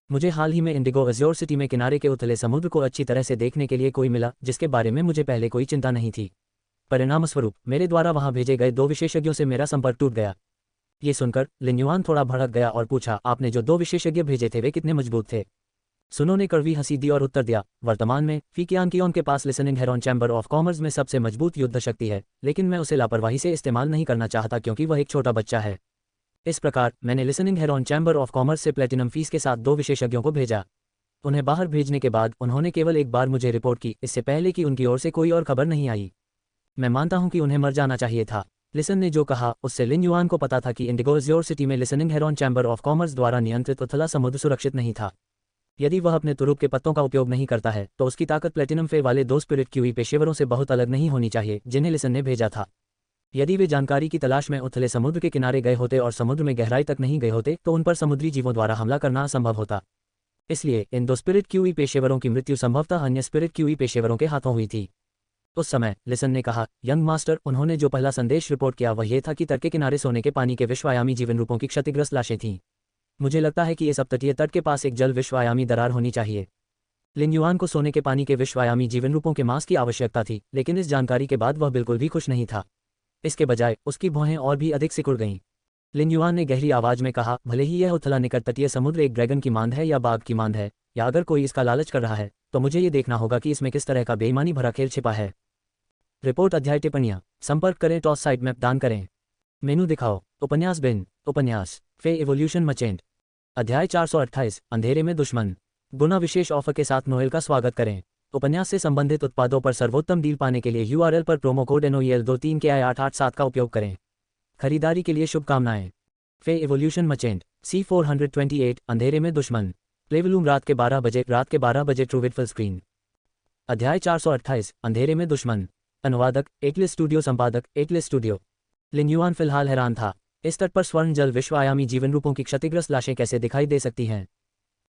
मुझे हाल ही में इंडिगो अज्योर सिटी में किनारे के उथले समुद्र को अच्छी तरह से देखने के लिए कोई मिला, जिसके बारे में मुझे पहले कोई चिंता नहीं थी। परिणामस्वरूप मेरे द्वारा वहां भेजे गए 2 विशेषज्ञों से मेरा संपर्क टूट गया। ये सुनकर लिन युआन थोड़ा भड़क गया और पूछा, आपने जो 2 विशेषज्ञ भेजे थे वे कितने मजबूत थे? सुनो ने कड़वी हंसी दी और उत्तर दिया, वर्तमान में फीकियांकियोन के पास listening heron chamber of commerce में सबसे मजबूत युद्ध शक्ति है, लेकिन मैं उसे लापरवाही से इस्तेमाल नहीं करना चाहता क्योंकि वह एक छोटा बच्चा है। इस प्रकार मैंने listening heron chamber of commerce से प्लेटिनम फीस के साथ 2 विशेषज्ञों को भेजा। उन्हें बाहर भेजने के बाद उन्होंने केवल एक बार मुझे रिपोर्ट की, इससे पहले कि उनकी ओर से कोई और खबर नहीं आई। मैं मानता हूं कि उन्हें मर जाना चाहिए था। लिसन ने जो कहा उससे लिन युआन को पता था कि इंडिगो एज्योर सिटी में listening heron chamber of commerce द्वारा नियंत्रित उथला समुद्र सुरक्षित नहीं था। यदि वह अपने तुरुप के पत्तों का उपयोग नहीं करता है तो उसकी ताकत प्लेटिनम फे वाले 2 स्पिरिट क्यूई पेशेवरों से बहुत अलग नहीं होनी चाहिए जिन्हें लिसन ने भेजा था। यदि वे जानकारी की तलाश में उथले समुद्र के किनारे गए होते और समुद्र में गहराई तक नहीं गए होते तो उन पर समुद्री जीवों द्वारा हमला करना असंभव होता। इसलिए इन 2 स्पिरिट क्यूई पेशेवरों की मृत्यु संभवतः अन्य स्पिरिट क्यूई पेशेवरों के हाथों हुई थी। उस समय लिसन ने कहा, यंग मास्टर, उन्होंने जो पहला संदेश रिपोर्ट किया वह ये था कि तट के किनारे सोने के पानी के विश्वायामी जीवन रूपों की क्षतिग्रस्त लाशें थीं। मुझे लगता है कि इस अपतटीय तट के पास एक जल विश्वायामी दरार होनी चाहिए। लिन युआन को सोने के पानी के विश्वायामी जीवन रूपों के मांस की आवश्यकता थी, लेकिन इस जानकारी के बाद वह बिल्कुल भी खुश नहीं था। इसके बजाय उसकी भौहें और भी अधिक सिकुड़ गईं। लिन युआन ने गहरी आवाज में कहा, भले ही यह उथला निकट तटीय समुद्र एक ड्रैगन की मांद है या बाघ की मांद है, या अगर कोई इसका लालच कर रहा है तो मुझे ये देखना होगा कि इसमें किस तरह का बेईमानी भरा खेल छिपा है। रिपोर्ट अध्याय टिप्पणियां संपर्क करें, टॉस साइट मैप दान करें, मेनू दिखाओ, उपन्यास बिन, उपन्यास फे एवोल्यूशन मचेंट, अध्याय 428 अंधेरे में दुश्मन। गुना विशेष ऑफर के साथ नोएल का स्वागत करें। उपन्यास से संबंधित उत्पादों पर सर्वोत्तम डील पाने के लिए URL पर प्रोमो कोड NOEL23 के I887 का उपयोग करें। खरीदारी के लिए शुभकामनाएं। फे एवोल्यूशन मचेंट C428 अंधेरे में दुश्मन। प्लेवलूम रात के 12 बजे ट्रूविड फुल स्क्रीन। अध्याय 428 अंधेरे में दुश्मन। अनुवादक एटलिस स्टूडियो, संपादक एटलिस स्टूडियो। लिन युआन फिलहाल हैरान था। इस तट पर स्वर्ण जल विश्वायामी जीवन रूपों की क्षतिग्रस्त लाशें कैसे दिखाई दे सकती हैं?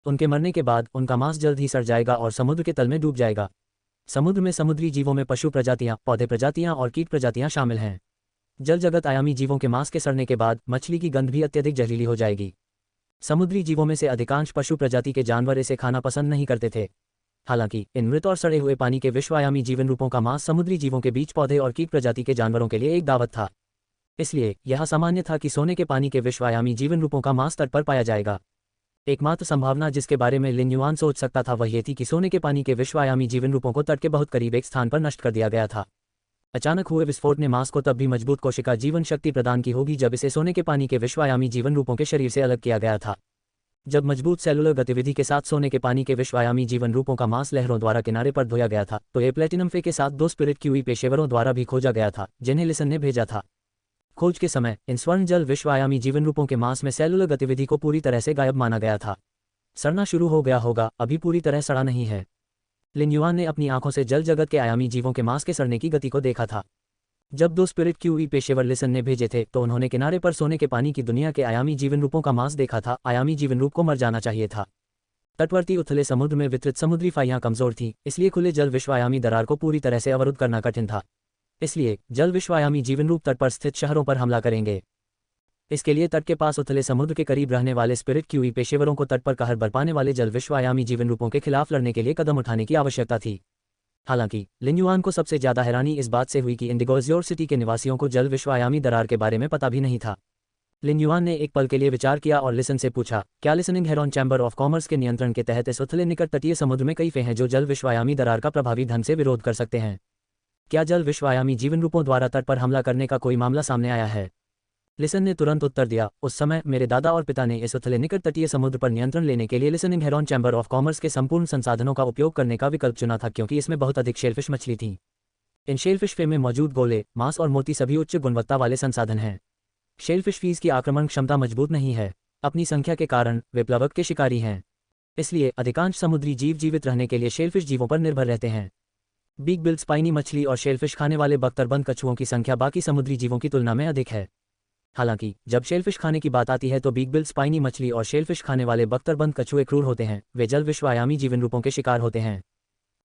उनके मरने के बाद उनका मांस जल्द ही सड़ जाएगा और समुद्र के तल में डूब जाएगा। समुद्र में समुद्री जीवों में पशु प्रजातियां, पौधे प्रजातियां और कीट प्रजातियां शामिल हैं। जल जगत आयामी जीवों के मांस के सड़ने के बाद मछली की गंध भी अत्यधिक जहरीली हो जाएगी। समुद्री जीवों में से अधिकांश पशु प्रजाति के जानवर इसे खाना पसंद नहीं करते थे। हालांकि इन मृत और सड़े हुए पानी के विश्वायामी जीवन रूपों का मांस समुद्री जीवों के बीच पौधे और कीट प्रजाति के जानवरों के लिए एक दावत था। इसलिए यह सामान्य था कि सोने के पानी के विश्वायामी जीवन रूपों का मांस तट पर पाया जाएगा। एकमात्र संभावना जिसके बारे में लिन युआन सोच सकता था वह ये थी कि सोने के पानी के विश्वायामी जीवन रूपों को तट के बहुत करीब एक स्थान पर नष्ट कर दिया गया था। अचानक हुए विस्फोट ने मांस को तब भी मजबूत कोशिका जीवन शक्ति प्रदान की होगी जब इसे सोने के पानी के विश्वायामी जीवन रूपों के शरीर से अलग किया गया था। जब मजबूत सेलुलर गतिविधि के साथ सोने के पानी के विश्वायामी जीवन रूपों का मांस लहरों द्वारा किनारे पर धोया गया था तो ये प्लेटिनम फे के साथ 2 स्पिरिट क्यूई पेशेवरों द्वारा भी खोजा गया था जिन्हें लिसन ने भेजा था। खोज के समय इन स्वर्ण जल विश्वायामी जीवन रूपों के मांस में सेलुलर गतिविधि को पूरी तरह से गायब माना गया था। सड़ना शुरू हो गया होगा, अभी पूरी तरह सड़ा नहीं है। लिन युआन ने अपनी आंखों से जल जगत के आयामी जीवों के मांस के सड़ने की गति को देखा था। जब 2 स्पिरिट क्यूई पेशेवर लिसन ने भेजे थे तो उन्होंने किनारे पर सोने के पानी की दुनिया के आयामी जीवन रूपों का मांस देखा था। आयामी जीवन रूप को मर जाना चाहिए था। तटवर्ती उथले समुद्र में वितरित समुद्री फाइयां कमजोर थीं, इसलिए खुले जल विश्वायामी दरार को पूरी तरह से अवरुद्ध करना कठिन था। इसलिए जल विश्वायामी जीवन रूप तट पर स्थित शहरों पर हमला करेंगे। इसके लिए तट के पास उथले समुद्र के करीब रहने वाले स्पिरिट क्यूई पेशेवरों को तट पर कहर बरपाने वाले जल विश्वायामी जीवन रूपों के खिलाफ लड़ने के लिए कदम उठाने की आवश्यकता थी। हालांकि लिन युआन को सबसे ज्यादा हैरानी इस बात से हुई कि इंडिगो एज्योर सिटी के निवासियों को जल विश्वायामी दरार के बारे में पता भी नहीं था। लिन युआन ने एक पल के लिए विचार किया और लिसन से पूछा, क्या listening heron chamber of commerce के नियंत्रण के तहत इस उथले निकट तटीय समुद्र में कई फे हैं जो जल विश्वायामी दरार का प्रभावी ढंग से विरोध कर सकते हैं? क्या जल विश्वायामी जीवन रूपों द्वारा तट पर हमला करने का कोई मामला सामने आया है? लिसन ने तुरंत उत्तर दिया, उस समय मेरे दादा और पिता ने इस उथले निकट तटीय समुद्र पर नियंत्रण लेने के लिए listening heron chamber of commerce के संपूर्ण संसाधनों का उपयोग करने का विकल्प चुना था क्योंकि इसमें बहुत अधिक शेलफिश मछली थी। इन शेलफिश फे में मौजूद गोले, मांस और मोती सभी उच्च गुणवत्ता वाले संसाधन हैं। शेलफिश फीस की आक्रमण क्षमता मजबूत नहीं है। अपनी संख्या के कारण वे प्लवक के शिकारी हैं। इसलिए अधिकांश समुद्री जीव जीवित रहने के लिए शेलफिश जीवों पर निर्भर रहते हैं। बिग बिल स्पाइनी मछली और शेलफिश खाने वाले बख्तरबंद कछुओं की संख्या बाकी समुद्री जीवों की तुलना में अधिक है। हालांकि जब शेलफिश खाने की बात आती है तो बिग बिल स्पाइनी मछली और शेलफिश खाने वाले बख्तरबंद कछुए क्रूर होते हैं। वे जल विश्वायामी जीवन रूपों के शिकार होते हैं।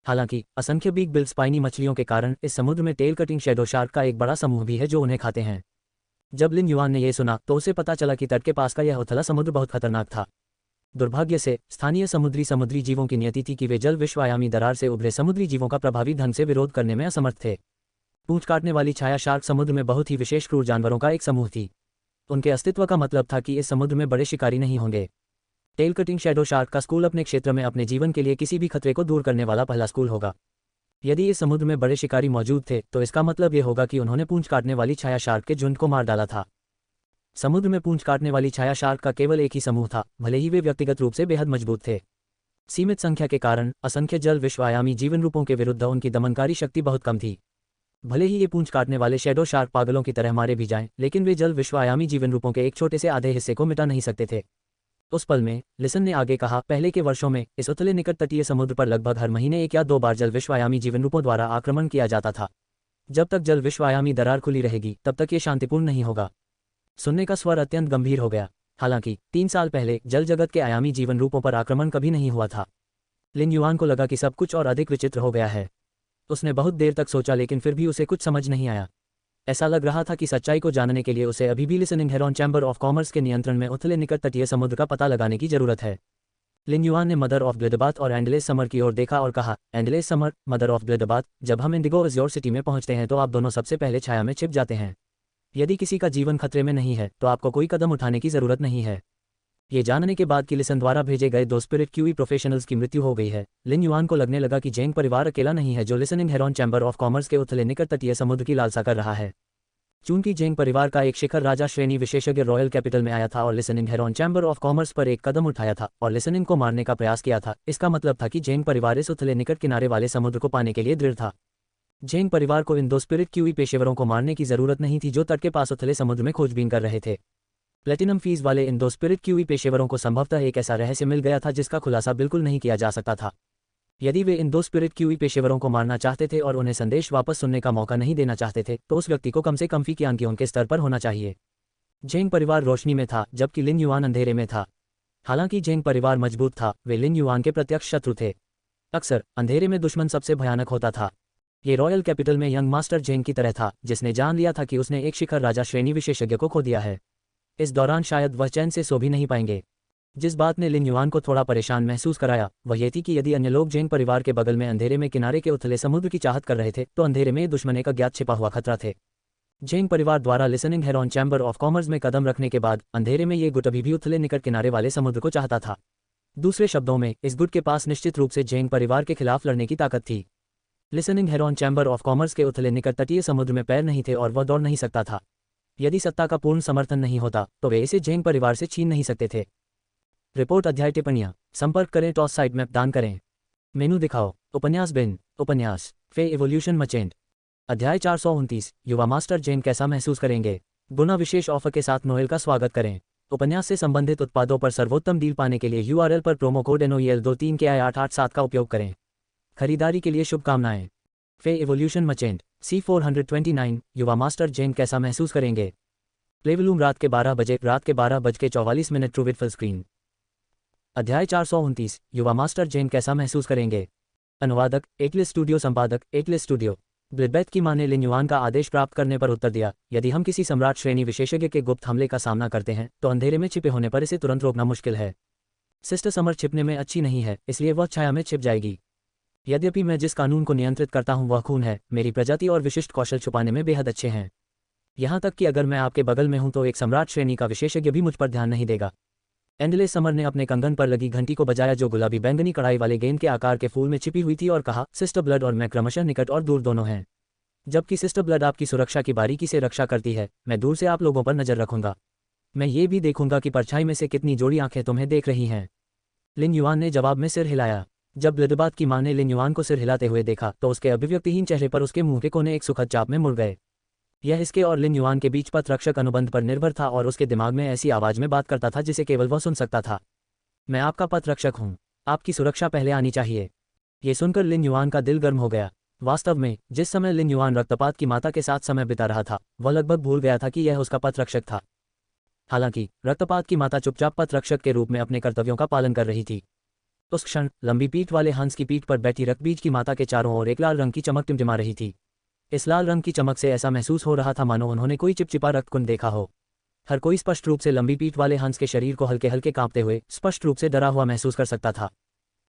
हालांकि असंख्य बिग बिल स्पाइनी मछलियों के कारण इस समुद्र में टेल कटिंग शैडो शार्क का एक बड़ा समूह भी है जो उन्हें खाते हैं। जब लिन युआन ने यह सुना तो उसे पता चला कि तट के पास का यह उथला समुद्र बहुत खतरनाक था। दुर्भाग्य से स्थानीय समुद्री जीवों की नियति थी कि वे जल विश्वायामी दरार से उभरे समुद्री जीवों का प्रभावी ढंग से विरोध करने में असमर्थ थे। पूंछ काटने वाली छाया शार्क समुद्र में बहुत ही विशेष क्रूर जानवरों का एक समूह थी। उनके अस्तित्व का मतलब था कि इस समुद्र में बड़े शिकारी नहीं होंगे। टेल कटिंग शैडो शार्क का स्कूल अपने क्षेत्र में अपने जीवन के लिए किसी भी खतरे को दूर करने वाला पहला स्कूल होगा। यदि इस समुद्र में बड़े शिकारी मौजूद थे तो इसका मतलब ये होगा कि उन्होंने पूंछ काटने वाली छाया शार्क के झुंड को मार डाला था। समुद्र में पूंछ काटने वाली छाया शार्क का केवल एक ही समूह था, भले ही वे व्यक्तिगत रूप से बेहद मजबूत थे। सीमित संख्या के कारण असंख्य जल विश्वआयामी जीवन रूपों के विरुद्ध उनकी दमनकारी शक्ति बहुत कम थी। भले ही ये पूंछ काटने वाले शैडो शार्क पागलों की तरह मारे भी जाएं, लेकिन वे जल विश्वआयामी जीवन रूपों के एक छोटे से आधे हिस्से को मिटा नहीं सकते थे। उस पल में लिसन ने आगे कहा, पहले के वर्षों में इस उथले निकट तटीय समुद्र पर लगभग हर महीने 1 या 2 बार जल विश्वआयामी जीवन रूपों द्वारा आक्रमण किया जाता था। जब तक जल विश्वआयामी दरार खुली रहेगी तब तक ये शांतिपूर्ण नहीं होगा। सुनने का स्वर अत्यंत गंभीर हो गया। हालांकि 3 साल पहले जल जगत के आयामी जीवन रूपों पर आक्रमण कभी नहीं हुआ था। लिन युआन को लगा कि सब कुछ और अधिक विचित्र हो गया है। उसने बहुत देर तक सोचा, लेकिन फिर भी उसे कुछ समझ नहीं आया। ऐसा लग रहा था कि सच्चाई को जानने के लिए उसे अभी भी listening heron chamber of commerce के नियंत्रण में उथले निकट तटीय समुद्र का पता लगाने की जरूरत है। लिन युआन ने मदर ऑफ ब्लिडबाथ और एंडलेस समर की ओर देखा और कहा, एंडलेस समर, मदर ऑफ ब्लिडबाथ, जब हम इंडिगो अज्योर सिटी में पहुंचते हैं तो आप दोनों सबसे पहले छाया में छिप जाते हैं। यदि किसी का जीवन खतरे में नहीं है तो आपको कोई कदम उठाने की जरूरत नहीं है। ये जानने के बाद कि लिसन द्वारा भेजे गए 2 स्पिरिट क्यूई प्रोफेशनल्स की मृत्यु हो गई है, लिन युआन को लगने लगा कि जेंग परिवार अकेला नहीं है जो listening heron chamber of commerce के उथले निकट तटीय समुद्र की लालसा कर रहा है। चूंकि जेंग परिवार का एक शिखर राजा श्रेणी विशेषज्ञ रॉयल कैपिटल में आया था और listening heron chamber of commerce पर एक कदम उठाया था और लिसनिंग को मारने का प्रयास किया था, इसका मतलब था कि जेंग परिवार इस उथले निकट किनारे वाले समुद्र को पाने के लिए दृढ़ था। जेंग परिवार को इन 2 स्पिरिट क्यूई पेशेवरों को मारने की जरूरत नहीं थी जो तट के पास उथले समुद्र में खोजबीन कर रहे थे। प्लेटिनम फीस वाले इन 2 स्पिरिट क्यूई पेशेवरों को संभवतः एक ऐसा रहस्य मिल गया था जिसका खुलासा बिल्कुल नहीं किया जा सकता था। यदि वे इन 2 स्पिरिट क्यूई पेशेवरों को मारना चाहते थे और उन्हें संदेश वापस सुनने का मौका नहीं देना चाहते थे तो उस व्यक्ति को कम से कम फी ज्ञान की उनके स्तर पर होना चाहिए। जेंग परिवार रोशनी में था जबकि लिन युआन अंधेरे में था। हालांकि जेंग परिवार मजबूत था, वे लिन युआन के प्रत्यक्ष शत्रु थे। अक्सर अंधेरे में दुश्मन सबसे भयानक होता था। ये रॉयल कैपिटल में यंग मास्टर जेंग की तरह था जिसने जान लिया था कि उसने एक शिखर राजा श्रेणी विशेषज्ञ को खो दिया है। इस दौरान शायद वह चैन से सो भी नहीं पाएंगे। जिस बात ने लिन युआन को थोड़ा परेशान महसूस कराया वह ये थी कि यदि अन्य लोग जेंग परिवार के बगल में अंधेरे में किनारे के उथले समुद्र की चाहत कर रहे थे तो अंधेरे में दुश्मन एक अज्ञात छिपा हुआ खतरा थे। जेंग परिवार द्वारा listening heron chamber of commerce में कदम रखने के बाद अंधेरे में ये गुट अभी भी उथले निकट किनारे वाले समुद्र को चाहता था। दूसरे शब्दों में इस गुट के पास निश्चित रूप से जेंग परिवार के खिलाफ लड़ने की ताकत थी। Listening heron chamber of commerce के उथले निकट तटीय समुद्र में पैर नहीं थे और वह दौड़ नहीं सकता था। यदि सत्ता का पूर्ण समर्थन नहीं होता तो वे इसे जेंग परिवार से छीन नहीं सकते थे। रिपोर्ट अध्याय टिप्पणियां संपर्क करें टॉस साइट मैप दान करें मेनू दिखाओ उपन्यास बिन उपन्यास फे इवोल्यूशन मचेंट अध्याय 429 युवा मास्टर जेन कैसा महसूस करेंगे गुना विशेष ऑफर के साथ नोएल का स्वागत करें। उपन्यास से संबंधित उत्पादों पर सर्वोत्तम डील पाने के लिए URL पर प्रोमो कोड NOEL23 के I887 का उपयोग करें। खरीदारी के लिए शुभकामनाएं। फे इवोल्यूशन मचेंट C429 युवा मास्टर जेन कैसा महसूस करेंगे। प्लेवलूम रात के 12 बजे 44 ट्रू विथ फुल स्क्रीन। अध्याय 429 युवा मास्टर जेन कैसा महसूस करेंगे। अनुवादक एकलिस स्टूडियो संपादक एकलिस स्टूडियो। ब्लिडबैथ की मां ने लिन युआन का आदेश प्राप्त करने पर उत्तर दिया, यदि हम किसी सम्राट श्रेणी विशेषज्ञ के गुप्त हमले का सामना करते हैं तो अंधेरे में छिपे होने पर इसे तुरंत रोकना मुश्किल है। सिस्टर समर छिपने में अच्छी नहीं है, इसलिए वह छाया में छिप जाएगी। यद्यपि मैं जिस कानून को नियंत्रित करता हूं वह खून है, मेरी प्रजाति और विशिष्ट कौशल छुपाने में बेहद अच्छे हैं। यहां तक कि अगर मैं आपके बगल में हूं तो एक सम्राट श्रेणी का विशेषज्ञ भी मुझ पर ध्यान नहीं देगा। एंडलेस समर ने अपने कंगन पर लगी घंटी को बजाया जो गुलाबी बैंगनी कढ़ाई वाले गेंद के आकार के फूल में छिपी हुई थी और कहा, सिस्टर ब्लड और मैं क्रमशः निकट और दूर दोनों हैं। जबकि सिस्टर ब्लड आपकी सुरक्षा की बारीकी से रक्षा करती है, मैं दूर से आप लोगों पर नजर रखूंगा। मैं ये भी देखूंगा कि परछाई में से कितनी जोड़ी आंखें तुम्हें देख रही हैं। लिन युआन ने जवाब में सिर हिलाया। जब ब्लिडबाथ की मां ने लिन युआन को सिर हिलाते हुए देखा तो उसके अभिव्यक्तिहीन चेहरे पर उसके मुंह के कोने एक सुखद चाप में मुड़ गए। यह इसके और लिन युआन के बीच पथ रक्षक अनुबंध पर निर्भर था और उसके दिमाग में ऐसी आवाज में बात करता था जिसे केवल वह सुन सकता था। मैं आपका पथ रक्षक हूं, आपकी सुरक्षा पहले आनी चाहिए। ये सुनकर लिन युआन का दिल गर्म हो गया। वास्तव में जिस समय लिन युआन रक्तपात की माता के साथ समय बिता रहा था वह लगभग भूल गया था कि यह उसका पथ रक्षक था। हालांकि रक्तपात की माता चुपचाप पथ रक्षक के रूप में अपने कर्तव्यों का पालन कर रही थी। उस क्षण लंबी पीठ वाले हंस की पीठ पर बैठी रक्तबीज की माता के चारों ओर एक लाल रंग की चमक टिमटिमा रही थी। इस लाल रंग की चमक से ऐसा महसूस हो रहा था मानो उन्होंने कोई चिपचिपा रक्तकुंड देखा हो। हर कोई स्पष्ट रूप से लंबी पीठ वाले हंस के शरीर को हल्के हल्के कांपते हुए स्पष्ट रूप से डरा हुआ महसूस कर सकता था।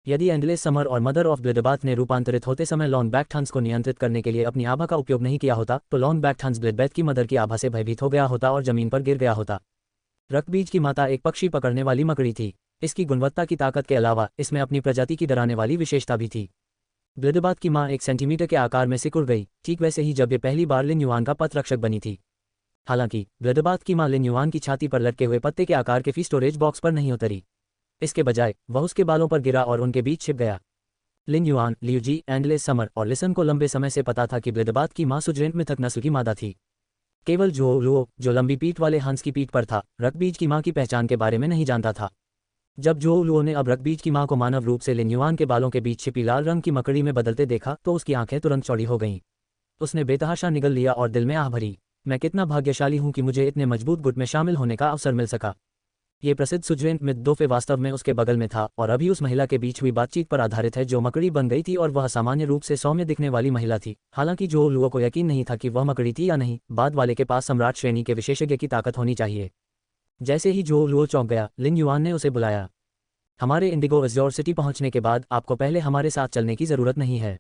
यदि एंडलेस समर और मदर ऑफ ब्लिडबाथ ने रूपांतरित होते समय लॉन्ग बैक हंस को नियंत्रित करने के लिए अपनी आभा का उपयोग नहीं किया होता, तो लॉन्ग बैक हंस ब्लिडबैथ की मदर की आभा से भयभीत हो गया होता और जमीन पर गिर गया होता। रक्तबीज की माता एक पक्षी पकड़ने वाली मकड़ी थी। इसकी गुणवत्ता की ताकत के अलावा इसमें अपनी प्रजाति की डराने वाली विशेषता भी थी। ब्लिडबाथ की मां 1 सेंटीमीटर के आकार में सिकुड़ गई, ठीक वैसे ही जब ये पहली बार लिन युआन का पथ रक्षक बनी थी। हालांकि ब्लिडबाथ की मां लिन युआन की छाती पर लटके हुए पत्ते के आकार के स्टोरेज बॉक्स पर नहीं उतरी। इसके बजाय वह उसके बालों पर गिरा और उनके बीच छिप गया। लिन युआन, लियूजी, एंडलेस समर और लिसन को लंबे समय से पता था कि ब्लिडबाथ की मां सुजरेंट मिथक नस्ल की मादा थी। केवल जो लुओ, जो लंबी पीठ वाले हंस की पीठ पर था, रक्तबीज की मां की पहचान के बारे में नहीं जानता था। जब जो लुओ ने अब रक्तबीज की मां को मानव रूप से लिन युआन के बालों के बीच छिपी लाल रंग की मकड़ी में बदलते देखा तो उसकी आंखें तुरंत चौड़ी हो गईं। उसने बेतहाशा निगल लिया और दिल में आह भरी, मैं कितना भाग्यशाली हूं कि मुझे इतने मजबूत गुट में शामिल होने का अवसर मिल सका। ये प्रसिद्ध सुजरेंट मिथ दोफे वास्तव में उसके बगल में था और अभी उस महिला के बीच हुई बातचीत पर आधारित है जो मकड़ी बन गई थी और वह सामान्य रूप से सौम्य दिखने वाली महिला थी। हालांकि जो लुओ को यकीन नहीं था कि वह मकड़ी थी या नहीं, बाद वाले के पास सम्राट श्रेणी के विशेषज्ञ की ताकत होनी चाहिए। जैसे ही जो लुओ चौंक गया, लिन युआन ने उसे बुलाया। हमारे इंडिगो अज्योर सिटी पहुंचने के बाद आपको पहले हमारे साथ चलने की जरूरत नहीं है।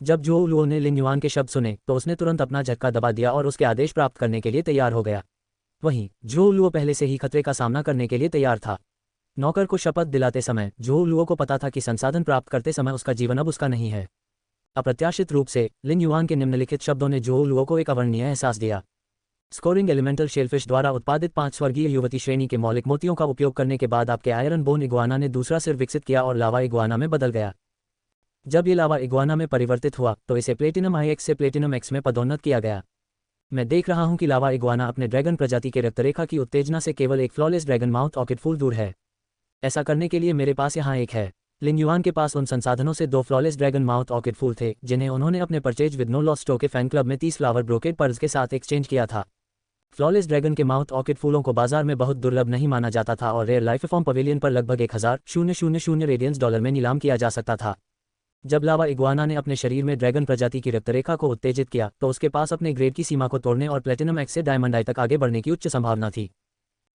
जब जो लुओ ने लिन युआन के शब्द सुने तो उसने तुरंत अपना झटका दबा दिया और उसके आदेश प्राप्त करने के लिए तैयार हो गया। वहीं जो लुओ पहले से ही खतरे का सामना करने के लिए तैयार था। नौकर को शपथ दिलाते समय जो लुओ को पता था कि संसाधन प्राप्त करते समय उसका जीवन अब उसका नहीं है। अप्रत्याशित रूप से लिन युआन के निम्नलिखित शब्दों ने जो लुओ को एक अवर्णनीय एहसास दिया। स्कोरिंग एलिमेंटल शेलफिश द्वारा उत्पादित 5 स्वर्गीय युवती श्रेणी के मौलिक मोतियों का उपयोग करने के बाद आपके आयरन बोन इग्वाना ने दूसरा सिर विकसित किया और लावा इग्वाना में बदल गया। जब ये लावा इग्वाना में परिवर्तित हुआ तो इसे प्लेटिनम IX से प्लेटिनम X में पदोन्नत किया गया। मैं देख रहा हूं कि लावा इग्वाना अपने ड्रैगन प्रजाति के रक्तरेखा की उत्तेजना से केवल एक फ्लॉलेस ड्रैगन माउथ ऑर्किड फूल दूर है। ऐसा करने के लिए मेरे पास यहाँ एक है। लिन युआन के पास उन संसाधनों से 2 फ्लॉलेस ड्रैगन माउथ ऑर्किड फूल थे जिन्हें उन्होंने अपने परचेज विद नो लॉस स्टो के फैन क्लब में 30 फ्लावर ब्रोकेड पर्ल्स के साथ एक्सचेंज किया था। फ्लॉलेस ड्रैगन के माउथ ऑर्किड फूलों को बाजार में बहुत दुर्लभ नहीं माना जाता था और रेयर लाइफ फॉर्म पवेलियन पर लगभग 1000 रेडियंस डॉलर में नीलाम किया जा सकता था। जब लावा इग्वाना ने अपने शरीर में ड्रैगन प्रजाति की रक्तरेखा को उत्तेजित किया तो उसके पास अपने ग्रेड की सीमा को तोड़ने और प्लेटिनम X से डायमंड I तक आगे बढ़ने की उच्च संभावना थी।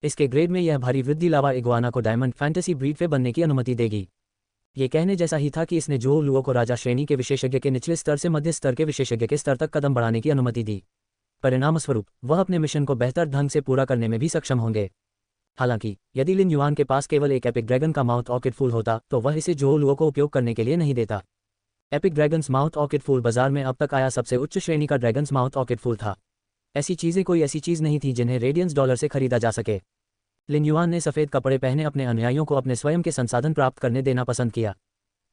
इसके ग्रेड में यह भारी वृद्धि लावा इग्वाना को डायमंड फैंटेसी ब्रीड पे बनने की अनुमति देगी। ये कहने जैसा ही था कि इसने जो लुओ को राजा श्रेणी के विशेषज्ञ के निचले स्तर से मध्य स्तर के विशेषज्ञ के स्तर तक कदम बढ़ाने की अनुमति दी। परिणामस्वरूप वह अपने मिशन को बेहतर ढंग से पूरा करने में भी सक्षम होंगे। हालांकि यदि लिन युआन के पास केवल एक एपिक ड्रैगन का माउथ ऑर्किड फूल होता तो वह इसे जो लुओ को उपयोग करने के लिए नहीं देता। एपिक ड्रैगन्स माउथ ऑर्किड फूल बाजार में अब तक आया सबसे उच्च श्रेणी का ड्रैगन्स माउथ ऑर्किड फूल था। ऐसी चीजें कोई ऐसी चीज नहीं थी जिन्हें रेडियंस डॉलर से खरीदा जा सके। लिन युआन ने सफेद कपड़े पहने अपने अनुयायियों को अपने स्वयं के संसाधन प्राप्त करने देना पसंद किया।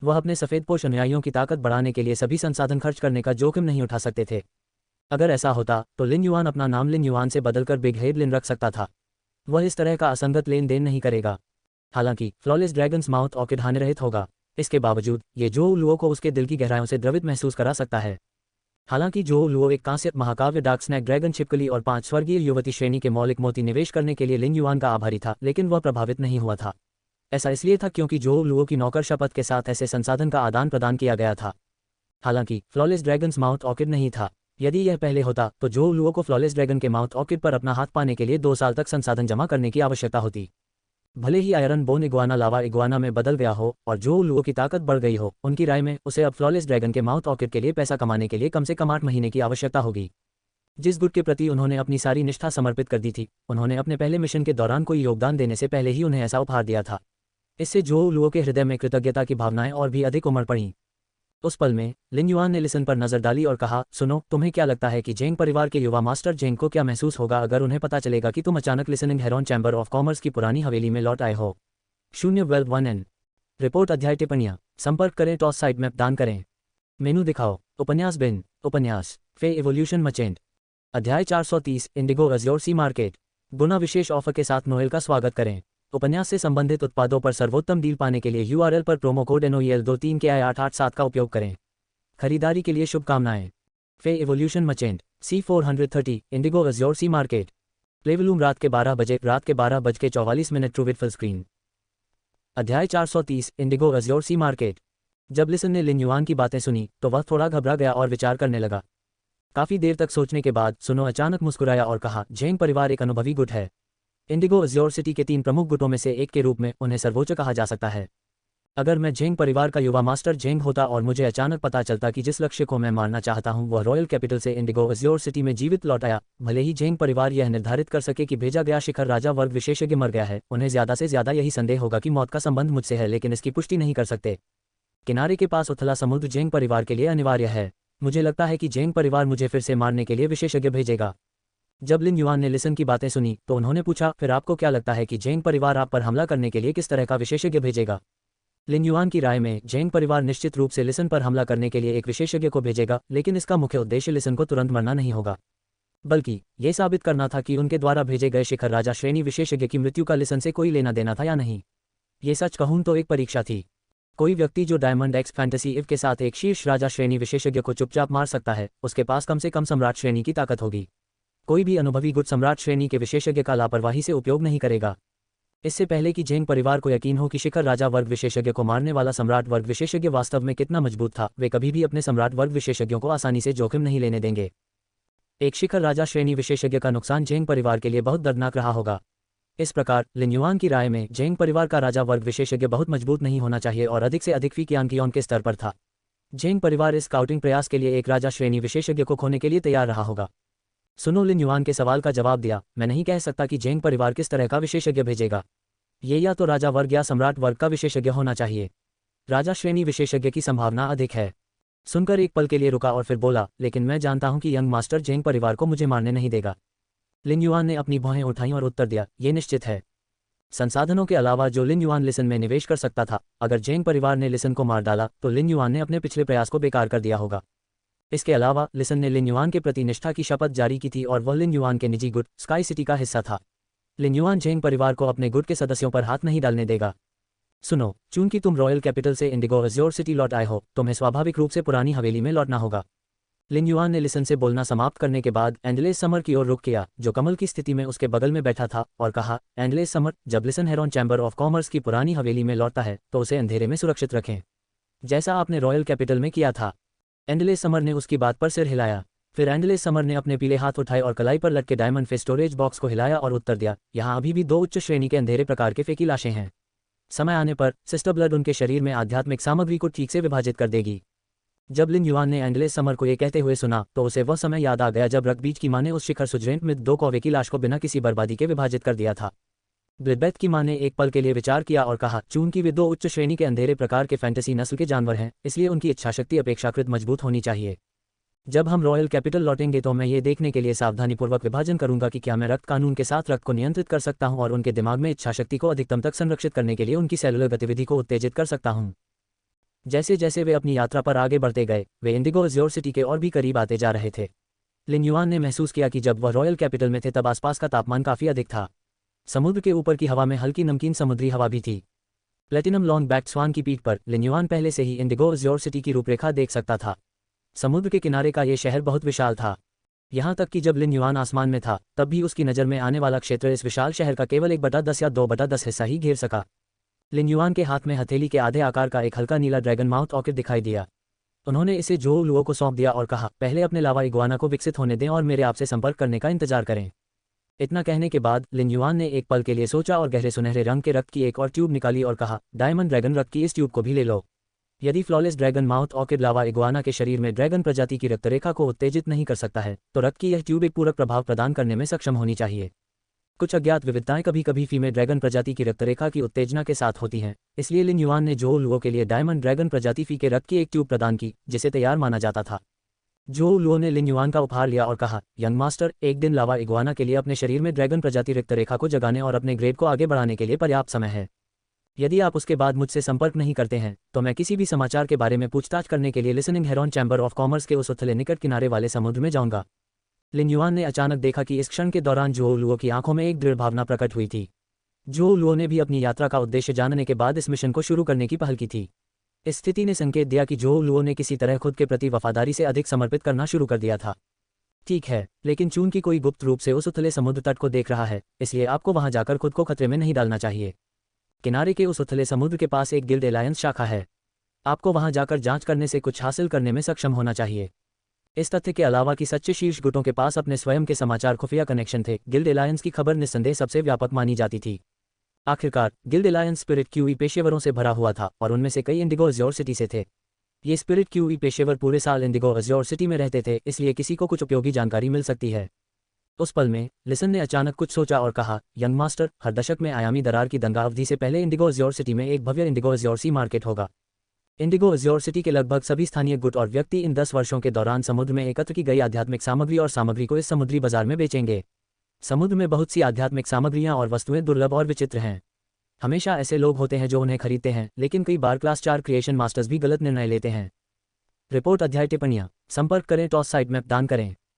वह अपने सफेदपोश अनुयायियों की ताकत बढ़ाने के लिए सभी संसाधन खर्च करने का जोखिम नहीं उठा सकते थे। अगर ऐसा होता तो लिन युआन अपना नाम लिन युआन से बदलकर बिग हेड लिन रख सकता था। वह इस तरह का असंगत लेन देन नहीं करेगा। हालांकि फ्लॉलेस ड्रैगन्स माउथ ऑर्किड हानिरहित होगा। इसके बावजूद ये जो लुओ को उसके दिल की गहराइयों से द्रवित महसूस करा सकता है। हालांकि जो लुओ एक कांस्य महाकाव्य डार्क स्नैक ड्रैगन छिपकली और 5 स्वर्गीय युवती श्रेणी के मौलिक मोती निवेश करने के लिए लिन युआन का आभारी था, लेकिन वह प्रभावित नहीं हुआ था। ऐसा इसलिए था क्योंकि जो लुओ की नौकर शपथ के साथ ऐसे संसाधन का आदान प्रदान किया गया था। हालांकि फ्लॉलेस ड्रैगन्स माउथ ऑर्किड नहीं था। यदि यह पहले होता तो जो लुओ को फ्लॉलेस ड्रैगन के माउथ ऑर्किड पर अपना हाथ पाने के लिए 2 साल तक संसाधन जमा करने की आवश्यकता होती। भले ही आयरन बोन इग्वाना लावा इग्वाना में बदल गया हो और जो लुओ की ताकत बढ़ गई हो, उनकी राय में उसे अब फ्लॉलेस ड्रैगन के माउथ ऑर्किड के लिए पैसा कमाने के लिए कम से कम 8 महीने की आवश्यकता होगी। जिस गुट के प्रति उन्होंने अपनी सारी निष्ठा समर्पित कर दी थी, उन्होंने अपने पहले मिशन के दौरान कोई योगदान देने से पहले ही उन्हें ऐसा उपहार दिया था। इससे जो लुओ के हृदय में कृतज्ञता की भावनाएं और भी अधिक उमड़ पड़ीं। उस पल में लिन युआन ने लिसन पर नजर डाली और कहा, सुनो, तुम्हें क्या लगता है कि जेंग परिवार के युवा मास्टर जेंग को क्या महसूस होगा अगर उन्हें पता चलेगा कि तुम अचानक listening heron chamber of commerce की पुरानी हवेली में लौट आए हो। 012-1N रिपोर्ट अध्याय टिप्पणियां संपर्क करें टॉस साइट मैप दान करें मेनू दिखाओ उपन्यास बिन उपन्यास फे एवोल्यूशन मचेंट अध्याय 430 इंडिगो अज्योर सी मार्केट गुना विशेष ऑफर के साथ नोएल का स्वागत करें। उपन्यास से संबंधित उत्पादों पर सर्वोत्तम डील पाने के लिए URL पर प्रोमो कोड NOEL23 के I887 का उपयोग करें। खरीदारी के लिए शुभकामनाएं। फे evolution merchant C430 Indigo Azure सी मार्केट प्लेवलूम रात के 12 बजे रात के 12:44 ट्रू विद फुल स्क्रीन। अध्याय 430 इंडिगो अज्योर सी मार्केट। जब लिसन ने लिन युआन की बातें सुनी तो वह थोड़ा घबरा गया और विचार करने लगा। काफी देर तक सोचने के बाद सुनो अचानक मुस्कुराया और कहा, जेंग परिवार एक अनुभवी गुट है। इंडिगो अज्योर सिटी के 3 प्रमुख गुटों में से एक के रूप में उन्हें सर्वोच्च कहा जा सकता है। अगर मैं जेंग परिवार का युवा मास्टर जेंग होता और मुझे अचानक पता चलता कि जिस लक्ष्य को मैं मारना चाहता हूं वह रॉयल कैपिटल से इंडिगो अज्योर सिटी में जीवित लौट आया, भले ही जेंग परिवार यह निर्धारित कर सके कि भेजा गया शिखर राजा वर्ग विशेषज्ञ मर गया है, उन्हें ज्यादा से ज्यादा यही संदेह होगा कि मौत का संबंध मुझसे है, लेकिन इसकी पुष्टि नहीं कर सकते। किनारे के पास उथला समुद्र जेंग परिवार के लिए अनिवार्य है। मुझे लगता है कि जेंग परिवार मुझे फिर से मारने के लिए विशेषज्ञ भेजेगा। जब लिन युआन ने लिसन की बातें सुनी तो उन्होंने पूछा, फिर आपको क्या लगता है कि जेंग परिवार आप पर हमला करने के लिए किस तरह का विशेषज्ञ भेजेगा? लिन युआन की राय में जेंग परिवार निश्चित रूप से लिसन पर हमला करने के लिए एक विशेषज्ञ को भेजेगा, लेकिन इसका मुख्य उद्देश्य लिसन को तुरंत मरना नहीं होगा, बल्कि ये साबित करना था कि उनके द्वारा भेजे गए शिखर राजा श्रेणी विशेषज्ञ की मृत्यु का लिसन से कोई लेना देना था या नहीं। ये सच कहूं तो एक परीक्षा थी। कोई व्यक्ति जो डायमंड एक्स फैंटेसी इव के साथ एक शीर्ष राजा श्रेणी विशेषज्ञ को चुपचाप मार सकता है, उसके पास कम से कम सम्राट श्रेणी की ताकत होगी। कोई भी अनुभवी गुट सम्राट श्रेणी के विशेषज्ञ का लापरवाही से उपयोग नहीं करेगा। इससे पहले कि जेंग परिवार को यकीन हो कि शिखर राजा वर्ग विशेषज्ञ को मारने वाला सम्राट वर्ग विशेषज्ञ वास्तव में कितना मजबूत था, वे कभी भी अपने सम्राट वर्ग विशेषज्ञों को आसानी से जोखिम नहीं लेने देंगे। एक शिखर राजा श्रेणी विशेषज्ञ का नुकसान जेंग परिवार के लिए बहुत दर्दनाक रहा होगा। इस प्रकार लिन युआन की राय में जेंग परिवार का राजा वर्ग विशेषज्ञ बहुत मजबूत नहीं होना चाहिए और अधिक से अधिक फीकियानकियोन के स्तर पर था। जेंग परिवार इस स्काउटिंग प्रयास के लिए एक राजा श्रेणी विशेषज्ञ को खोने के लिए तैयार रहा होगा। सुनो, लिन युआन के सवाल का जवाब दिया, मैं नहीं कह सकता कि जेंग परिवार किस तरह का विशेषज्ञ भेजेगा। ये या तो राजा वर्ग या सम्राट वर्ग का विशेषज्ञ होना चाहिए। राजा श्रेणी विशेषज्ञ की संभावना अधिक है। सुनकर एक पल के लिए रुका और फिर बोला, लेकिन मैं जानता हूं कि यंग मास्टर जेंग परिवार को मुझे मारने नहीं देगा। लिन युआन ने अपनी भौहें उठाईं और उत्तर दिया, ये निश्चित है। संसाधनों के अलावा जो लिन युआन लिसन में निवेश कर सकता था, अगर जेंग परिवार ने लिसन को मार डाला तो लिन युआन ने अपने पिछले प्रयास को बेकार कर दिया होगा। इसके अलावा लिसन ने लिन युआन के प्रति निष्ठा की शपथ जारी की थी और वह लिन युआन के निजी गुट स्काई सिटी का हिस्सा था। लिन युआन जेंग परिवार को अपने गुट के सदस्यों पर हाथ नहीं डालने देगा। सुनो, चूंकि तुम रॉयल कैपिटल से इंडिगो अज्योर सिटी लौट आए हो, तुम्हें स्वाभाविक रूप से पुरानी हवेली में लौटना होगा। लिन युआन ने लिसन से बोलना समाप्त करने के बाद एंडलेस समर की ओर रुख किया, जो कमल की स्थिति में उसके बगल में बैठा था, और कहा, एंडलेस समर, जब listen heron chamber of commerce की पुरानी हवेली में लौटता है तो उसे अंधेरे में सुरक्षित रखें, जैसा आपने रॉयल कैपिटल में किया था। एंडलेस समर ने उसकी बात पर सिर हिलाया। फिर एंडलेस समर ने अपने पीले हाथ उठाए और कलाई पर लटके डायमंड फिश स्टोरेज बॉक्स को हिलाया और उत्तर दिया, यहाँ अभी भी 2 उच्च श्रेणी के अंधेरे प्रकार के फेंकी लाशें हैं। समय आने पर सिस्टर ब्लड उनके शरीर में आध्यात्मिक सामग्री को ठीक से विभाजित कर देगी। जब लिन युआन ने एंडलेस समर को ये कहते हुए सुना तो उसे वह समय याद आ गया जब रकबीज की मां ने उस शिखर सुजरेंट में 2 कौवे की लाश को बिना किसी बर्बादी के विभाजित कर दिया था। ब्लिडबेथ की मां ने एक पल के लिए विचार किया और कहा, चूंकि वे 2 उच्च श्रेणी के अंधेरे प्रकार के फैंटेसी नस्ल के जानवर हैं, इसलिए उनकी इच्छाशक्ति अपेक्षाकृत मजबूत होनी चाहिए। जब हम रॉयल कैपिटल लौटेंगे तो मैं ये देखने के लिए सावधानीपूर्वक विभाजन करूंगा कि क्या मैं रक्त कानून के साथ रक्त को नियंत्रित कर सकता हूं और उनके दिमाग में इच्छाशक्ति को अधिकतम तक संरक्षित करने के लिए उनकी सेलुलर गतिविधि को उत्तेजित कर सकता हूं। जैसे जैसे वे अपनी यात्रा पर आगे बढ़ते गए, वे इंडिगो अज्योर सिटी के और भी करीब आते जा रहे थे। लिन युआन ने महसूस किया कि जब वह रॉयल कैपिटल में थे तब आसपास का तापमान काफी अधिक था। समुद्र के ऊपर की हवा में हल्की नमकीन समुद्री हवा भी थी। प्लेटिनम लॉन्ग बैक स्वान की पीठ पर लिन युआन पहले से ही इंडिगो अज्योर सिटी की रूपरेखा देख सकता था। समुद्र के किनारे का ये शहर बहुत विशाल था। यहाँ तक कि जब लिन युआन आसमान में था तब भी उसकी नज़र में आने वाला क्षेत्र इस विशाल शहर का केवल 1/10 या 2/10 हिस्सा ही घेर सका। लिन युआन के हाथ में हथेली के आधे आकार का एक हल्का नीला ड्रैगन माउथ ऑर्किड दिखाई दिया। उन्होंने इसे जो लुओ को सौंप दिया और कहा, पहले अपने लावा इग्वाना को विकसित होने दें और मेरे आपसे संपर्क करने का इंतजार करें। इतना कहने के बाद लिन युआन ने एक पल के लिए सोचा और गहरे सुनहरे रंग के रक्त की एक और ट्यूब निकाली और कहा, डायमंड ड्रैगन रक्त की इस ट्यूब को भी ले लो। यदि फ्लॉलेस ड्रैगन माउथ ऑर्किड लावा इग्वाना के शरीर में ड्रैगन प्रजाति की रक्तरेखा को उत्तेजित नहीं कर सकता है, तो रक्त की यह ट्यूब एक पूरक प्रभाव प्रदान करने में सक्षम होनी चाहिए। कुछ अज्ञात विविधताएं कभी कभी फीमेल ड्रैगन प्रजाति की रक्तरेखा की उत्तेजना के साथ होती हैं, इसलिए लिन युआन ने जो लुओ के लिए डायमंड ड्रैगन प्रजाति फी के रक्त की एक ट्यूब प्रदान की, जिसे तैयार माना जाता था। जो लुओ ने लिन युआन का उपहार लिया और कहा, यंग मास्टर, एक दिन लावा इग्वाना के लिए अपने शरीर में ड्रैगन प्रजाति रक्तरेखा को जगाने और अपने ग्रेड को आगे बढ़ाने के लिए पर्याप्त समय है। यदि आप उसके बाद मुझसे संपर्क नहीं करते हैं तो मैं किसी भी समाचार के बारे में पूछताछ करने के लिए listening heron chamber of commerce के उस उथले निकट किनारे वाले समुद्र में जाऊंगा। लिन युआन ने अचानक देखा कि इस क्षण के दौरान जो लुओ की आंखों में एक दृढ़ भावना प्रकट हुई थी। जो लुओ ने भी अपनी यात्रा का उद्देश्य जानने के बाद इस मिशन को शुरू करने की पहल की थी। इस स्थिति ने संकेत दिया कि जो लुओ ने किसी तरह खुद के प्रति वफादारी से अधिक समर्पित करना शुरू कर दिया था। ठीक है, लेकिन चूंकि कोई गुप्त रूप से उस उथले समुद्र तट को देख रहा है, इसलिए आपको वहां जाकर खुद को खतरे में नहीं डालना चाहिए। किनारे के उस उथले समुद्र के पास एक गिल्ड एलायंस शाखा है। आपको वहां जाकर जांच करने से कुछ हासिल करने में सक्षम होना चाहिए। इस तथ्य के अलावा कि सच्चे शीर्ष गुटों के पास अपने स्वयं के समाचार खुफिया कनेक्शन थे, गिल्ड एलायंस की खबर निस्संदेह सबसे व्यापक मानी जाती थी। आखिरकार गिल्ड एलायंस स्पिरिट क्यूई पेशेवरों से भरा हुआ था और उनमें से कई इंडिगो अज्योर सिटी से थे। ये स्पिरिट क्यूई पेशेवर पूरे साल इंडिगो अज्योर सिटी में रहते थे, इसलिए किसी को कुछ उपयोगी जानकारी मिल सकती है। उस पल में लिसन ने अचानक कुछ सोचा और कहा, यंग मास्टर, हर दशक में आयामी दरार की दंगा अवधि से पहले इंडिगो अज्योर सिटी में एक भव्य इंडिगो अज्योर सी मार्केट होगा। इंडिगो अज्योर सिटी के लगभग सभी स्थानीय गुट और व्यक्ति इन 10 वर्षों के दौरान समुद्र में एकत्र की गई आध्यात्मिक सामग्री और सामग्री को इस समुद्री बाजार में बेचेंगे। समुद्र में बहुत सी आध्यात्मिक सामग्रियां और वस्तुएं दुर्लभ और विचित्र हैं। हमेशा ऐसे लोग होते हैं जो उन्हें खरीदते हैं, लेकिन कई बार क्लास 4 क्रिएशन मास्टर्स भी गलत निर्णय लेते हैं। रिपोर्ट अध्याय टिप्पणियां संपर्क करें टॉस साइट मैप दान करें।